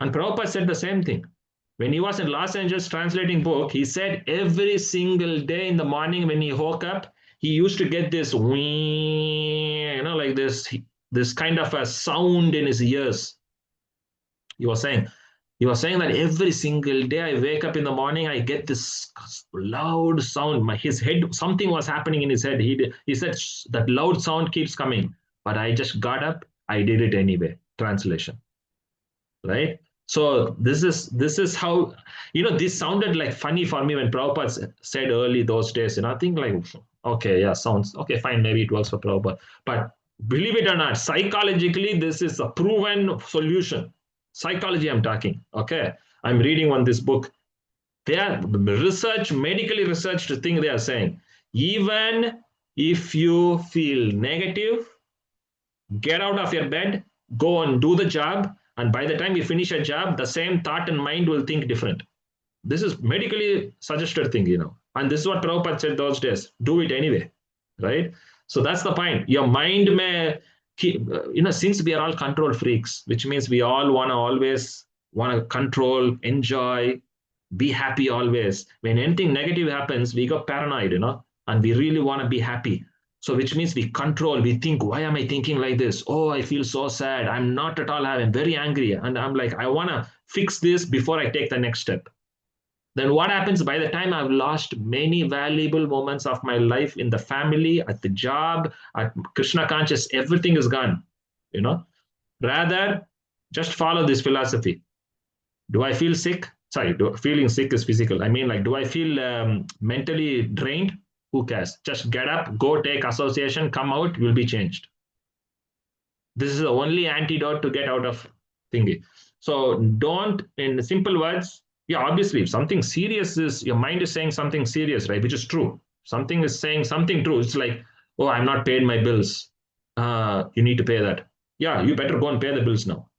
And Prabhupada said the same thing. When he was in Los Angeles translating book, he said every single day in the morning when he woke up, he used to get this, like this kind of a sound in his ears. He was saying that every single day I wake up in the morning, I get this loud sound. His head, something was happening in his head. He said that loud sound keeps coming, but I just got up, I did it anyway. Translation, right? So this is how, this sounded like funny for me when Prabhupada said early those days, I think like, okay, yeah, sounds, okay, fine, maybe it works for Prabhupada. But believe it or not, psychologically, this is a proven solution. Psychology I'm talking, okay? I'm reading on this book. They are medically researched thing they are saying. Even if you feel negative, get out of your bed, go and do the job, and by the time you finish a job, the same thought and mind will think different. This is medically suggested thing, and this is what Prabhupada said those days. Do it anyway, right? So that's the point. Your mind may keep, since we are all control freaks, which means we all always want to control, enjoy, be happy always. When anything negative happens, we go paranoid, and we really want to be happy. So which means we control, we think, why am I thinking like this? Oh, I feel so sad. I'm not at all, I'm very angry. And I'm like, I want to fix this before I take the next step. then what happens? By the time I've lost many valuable moments of my life in the family, at the job, at Krishna conscious, everything is gone. Rather just follow this philosophy. Do I feel sick? Sorry, feeling sick is physical. I mean, like, do I feel mentally drained? Who cares? Just get up, go take association, come out, you'll be changed. This is the only antidote to get out of thingy. So don't, in simple words, yeah, obviously, if something serious is, your mind is saying something serious, right? Which is true. Something is saying something true. It's like, oh, I'm not paid my bills. You need to pay that. Yeah, you better go and pay the bills now.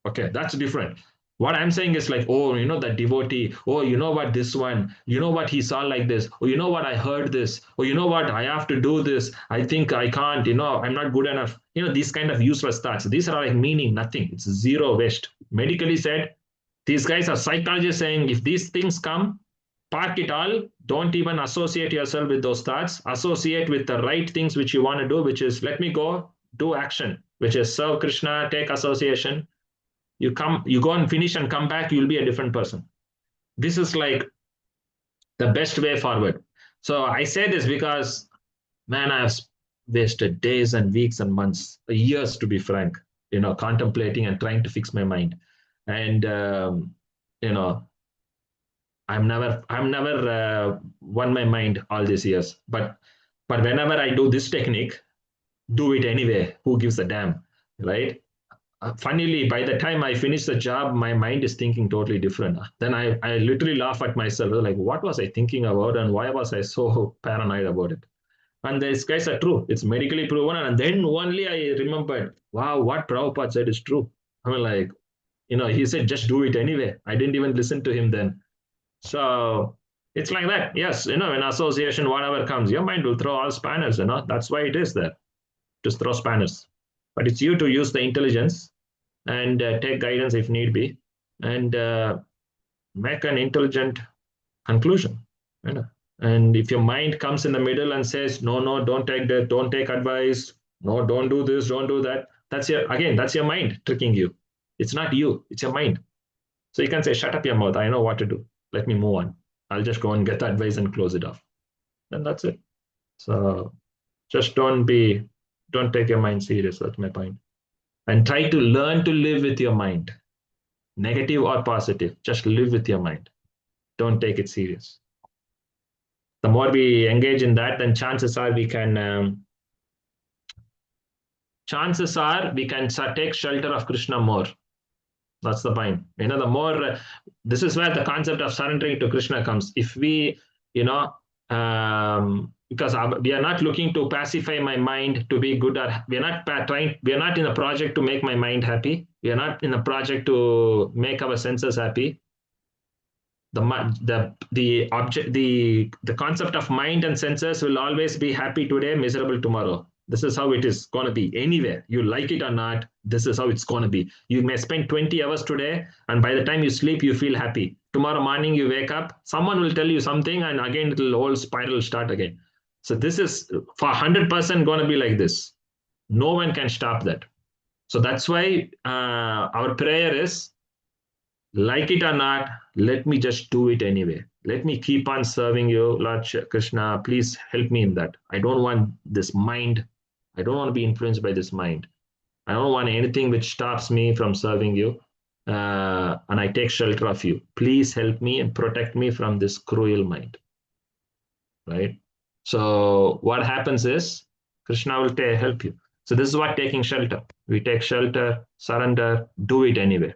Okay, that's different. What I'm saying is like, oh, that devotee, oh, you know what, this one, you know what, he saw like this, oh, you know what, I heard this, oh, you know what, I have to do this, I think I can't, I'm not good enough. These kind of useless thoughts. These are like meaning nothing. It's zero waste. Medically said, these guys are psychologists saying if these things come, park it all, don't even associate yourself with those thoughts, associate with the right things which you want to do, which is let me go, do action, which is serve Krishna, take association. You go and finish and come back, you'll be a different person. This is like the best way forward. So I say this because, man, I've wasted days and weeks and months, years to be frank, contemplating and trying to fix my mind. And, I'm never won my mind all these years. But whenever I do this technique, do it anyway. Who gives a damn, right? Funnily, by the time I finish the job, my mind is thinking totally different. Then I literally laugh at myself, like, what was I thinking about and why was I so paranoid about it? And these guys are true. It's medically proven. And then only I remembered, wow, what Prabhupada said is true. I mean, like, he said, just do it anyway. I didn't even listen to him then. So it's like that. Yes, in association, whatever comes, your mind will throw all spanners, That's why it is there. Just throw spanners. But it's you to use the intelligence and take guidance if need be, and make an intelligent conclusion. And if your mind comes in the middle and says, no, don't take that, don't take advice, no, don't do this, don't do that, that's your mind tricking you. It's not you, it's your mind. So you can say, shut up your mouth, I know what to do, let me move on. I'll just go and get the advice and close it off. Then that's it. So just don't take your mind serious. That's my point. And try to learn to live with your mind, negative or positive. Just live with your mind. Don't take it serious. The more we engage in that, then chances are we can take shelter of Krishna more. That's the point. The more, this is where the concept of surrendering to Krishna comes. If we, because we are not looking to pacify my mind to be good, or we are not in a project to make my mind happy. We are not in a project to make our senses happy. The concept of mind and senses will always be happy today, miserable tomorrow. This is how it is going to be anyway. You like it or not, this is how it's going to be. You may spend 20 hours today, and by the time you sleep, you feel happy. Tomorrow morning, you wake up, someone will tell you something, and again, it'll whole spiral start again. So this is for 100% going to be like this. No one can stop that. So that's why our prayer is, like it or not, let me just do it anyway. Let me keep on serving you, Lord Krishna. Please help me in that. I don't want this mind. I don't want to be influenced by this mind. I don't want anything which stops me from serving you. And I take shelter of you. Please help me and protect me from this cruel mind. Right? So what happens is, Krishna will help you. So this is what taking shelter. We take shelter, surrender, do it anyway.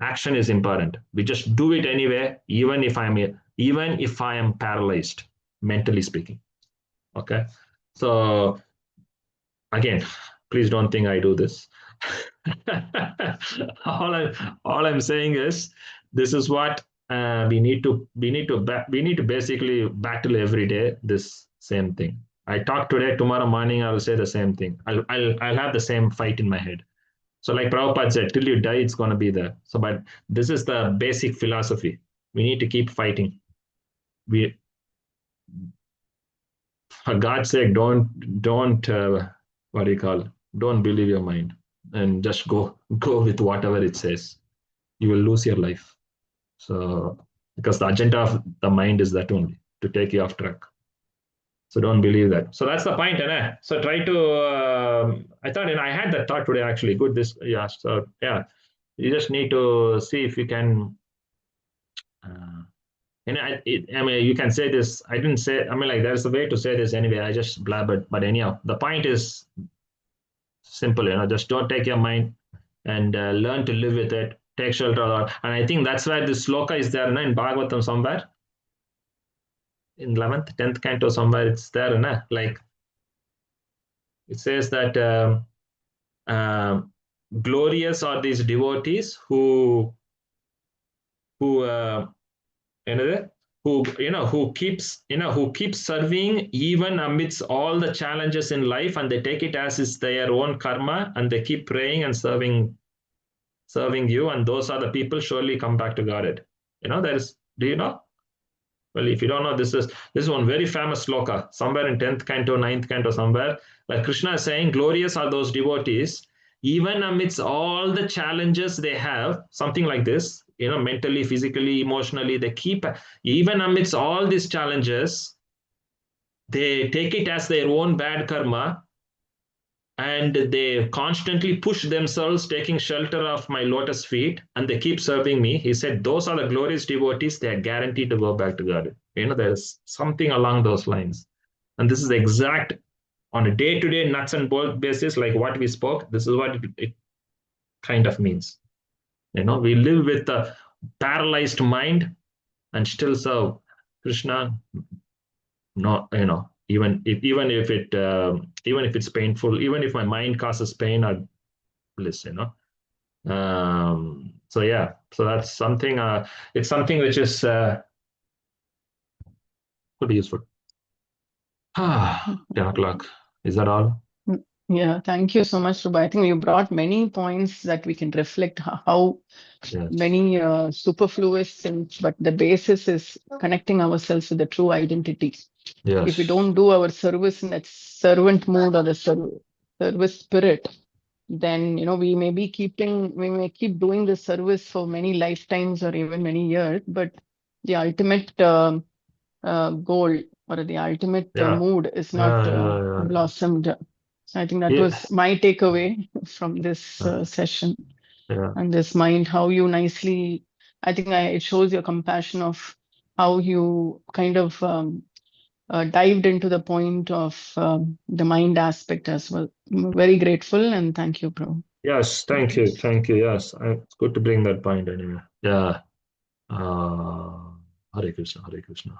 Action is important. We just do it anyway, even if I am paralyzed, mentally speaking. Okay. So again, please don't think I do this. all I'm saying is, this is what we need to basically battle every day. This same thing. I talk today, tomorrow morning I will say the same thing. I'll have the same fight in my head. So like Prabhupada said, till you die, it's going to be there. So, but this is the basic philosophy. We need to keep fighting. For God's sake, don't what do you call it? Don't believe your mind and just go with whatever it says. You will lose your life. So because the agenda of the mind is that only, to take you off track. So don't believe that. So that's the point, eh? So try to. I thought, I had that thought today actually. Good, this, yeah. So yeah, you just need to see if you can. I mean, you can say this. I didn't say. I mean, like, there's a way to say this anyway. I just blabbered. But anyhow, the point is simple. Just don't take your mind and learn to live with it. Take shelter of that. And I think that's where this sloka is there, in Bhagavatam somewhere. In 11th, 10th canto somewhere, it's there, like it says that glorious are these devotees who keeps serving even amidst all the challenges in life, and they take it as is their own karma, and they keep praying and serving you, and those are the people surely come back to Godhead. Do you know? Well, if you don't know, this is one very famous sloka, somewhere in 10th canto, 9th canto, somewhere. Like Krishna is saying, glorious are those devotees, even amidst all the challenges they have, something like this, mentally, physically, emotionally, they keep, even amidst all these challenges, they take it as their own bad karma, and they constantly push themselves, taking shelter of my lotus feet, and they keep serving me. He said, those are the glorious devotees. They are guaranteed to go back to God. There's something along those lines. And this is the exact, on a day-to-day nuts and bolts basis, like what we spoke, this is what it kind of means. We live with a paralyzed mind and still serve Krishna. No, even if it's painful, even if my mind causes pain or bliss, so yeah, so that's something. It's something which is could be useful. 10 o'clock. Is that all? Yeah, thank you so much, Prabhu. I think you brought many points that we can reflect how many superfluous things, but the basis is connecting ourselves with the true identity. Yes. If we don't do our service in that servant mood or the service spirit, then we may keep doing the service for many lifetimes or even many years, but the ultimate goal or the ultimate mood is not blossomed. I think that was my takeaway from this session. And this mind, how you nicely, I think it shows your compassion of how you kind of dived into the point of the mind aspect as well. I'm very grateful, and thank you, Prabhu. Yes, thank you. Yes, it's good to bring that point anyway. Yeah. Hare Krishna, Hare Krishna.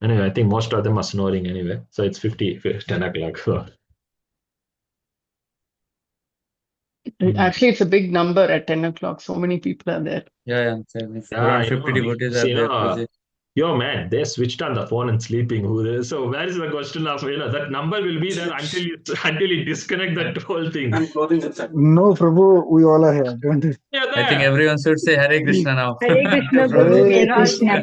Anyway, I think most of them are snoring anyway. So it's 10 o'clock. So. Actually, it's a big number at 10 o'clock. So many people are there. Yeah. 450 devotees are there present. Yo, man, they switched on the phone and sleeping. So where is the question of, that number will be there until you disconnect that whole thing. No, Prabhu, we all are here. I think everyone should say Hare Krishna now. Hare Krishna, Prabhu. Hare Hare Krishna,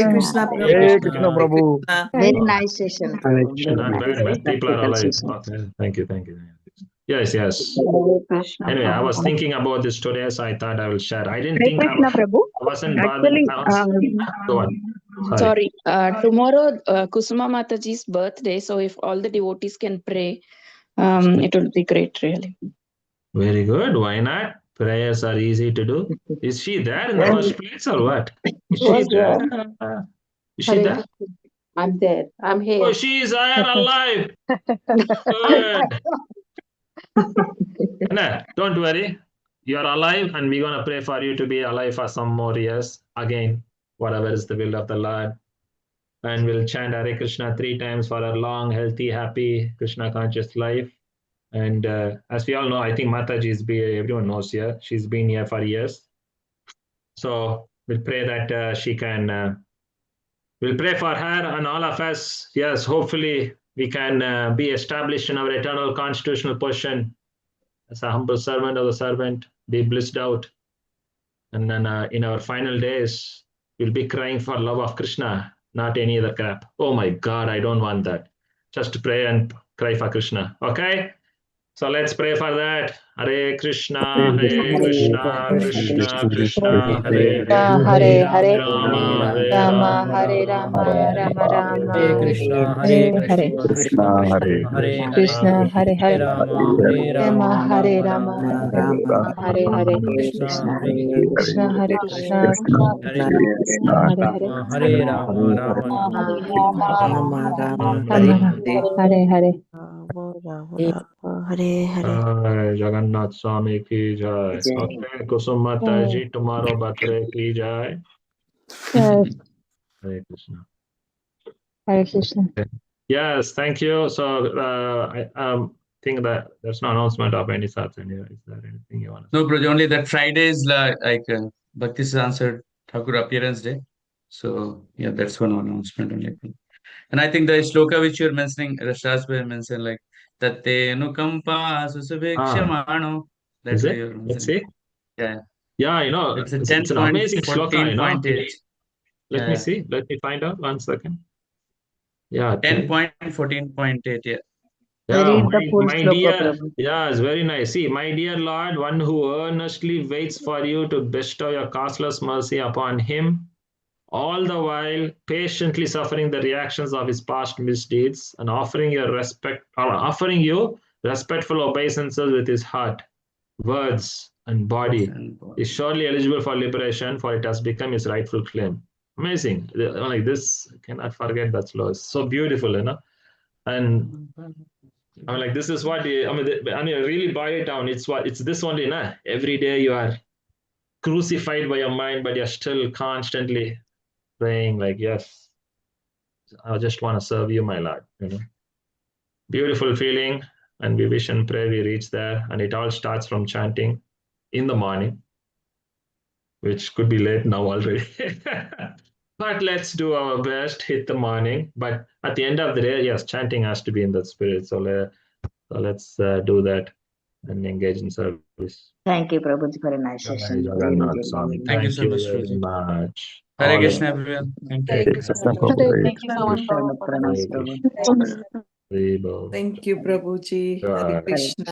Krishna, Hare Krishna, Prabhu. Hare Krishna, Prabhu. Very nice session. Not bad, man. People are alive. Okay. Thank you. Yes. Anyway, I was thinking about this today, so I thought I will share. I didn't think I wasn't bothered. Go on. Sorry. Tomorrow, Kusuma Mataji's birthday. So if all the devotees can pray, it would be great, really. Very good. Why not? Prayers are easy to do. Is she there in the first place or what? Is she there? Is she there? I'm there. I'm here. Oh, she is alive. Good. No, don't worry. You're alive, and we're going to pray for you to be alive for some more years. Again, whatever is the will of the Lord. And we'll chant Hare Krishna 3 times for a long, healthy, happy, Krishna conscious life. And as we all know, I think Mataji everyone knows here. She's been here for years. So we'll pray that she can, we'll pray for her and all of us. Yes, hopefully we can be established in our eternal constitutional position as a humble servant of the servant, be blissed out. And then in our final days, we'll be crying for love of Krishna, not any other crap. Oh my God, I don't want that. Just pray and cry for Krishna. Okay? So let's pray for that. Hare Krishna, Krishna Krishna, Hare Hare Hare Rama, Rama Hare Rama Rama Rama Hare Krishna, Hare Hare Hare Krishna, Krishna Krishna, Hare Krishna Hare Hare, Hare Rama, Rama Hare Rama Rama, Hare Hare Krishna, Krishna Hare Krishna Hare Krishna Hare Krishna Hare Hare Hare Rama, Rama Rama, Rama Rama, Hare Hare Hare Jagannath Swami ki jai. Okay, Kusum Mata ji, tomorrow birthday ki jai. Yes, Hare Krishna. Hare Krishna. Yes, thank you. So I think that there's no announcement of any such. Is there anything you want to say? No, Prabhuji, only that Friday is like Bhakti is answered Thakur appearance day. So yeah, that's one announcement only. And I think the shloka which you're mentioning, Rashraj mentioned like that they nukampa susubhekshamano. That's Is why it? you're Let's mentioning. see. Yeah. Yeah, you know, It's a it's an amazing shloka, you know. 10.14.8. Let me see. Let me find out 1 second. Yeah, 10.14.8. Yeah. Yeah, Read the full my shloka, dear, Prabhu. yeah, it's very nice. See, my dear Lord, one who earnestly waits for you to bestow your causeless mercy upon him, all the while patiently suffering the reactions of his past misdeeds and offering you respectful obeisances with his heart, words, and body, is surely eligible for liberation, for it has become his rightful claim. Amazing. Like this, cannot forget that slow. It's so beautiful, you know. And I mean, like this is what really boil it down. It's this only, na. Every day you are crucified by your mind, but you're still constantly praying, like, yes, I just want to serve you, my Lord. You know, beautiful feeling, and we wish and pray we reach there. And it all starts from chanting in the morning, which could be late now already. But let's do our best, hit the morning. But at the end of the day, yes, chanting has to be in that spirit. So let's do that and engage in service. Thank you, Prabhuji, for a nice session. Jagannath Swami. Thank you so much, very Prabhuji. much. Hare All of Krishna, you. everyone. Thank Hare you. Krishna. Thank you so much. Pranam, Hare Prabhu. Krishna. Hare Krishna. Thank you, Prabhuji. Jai. Hare Krishna.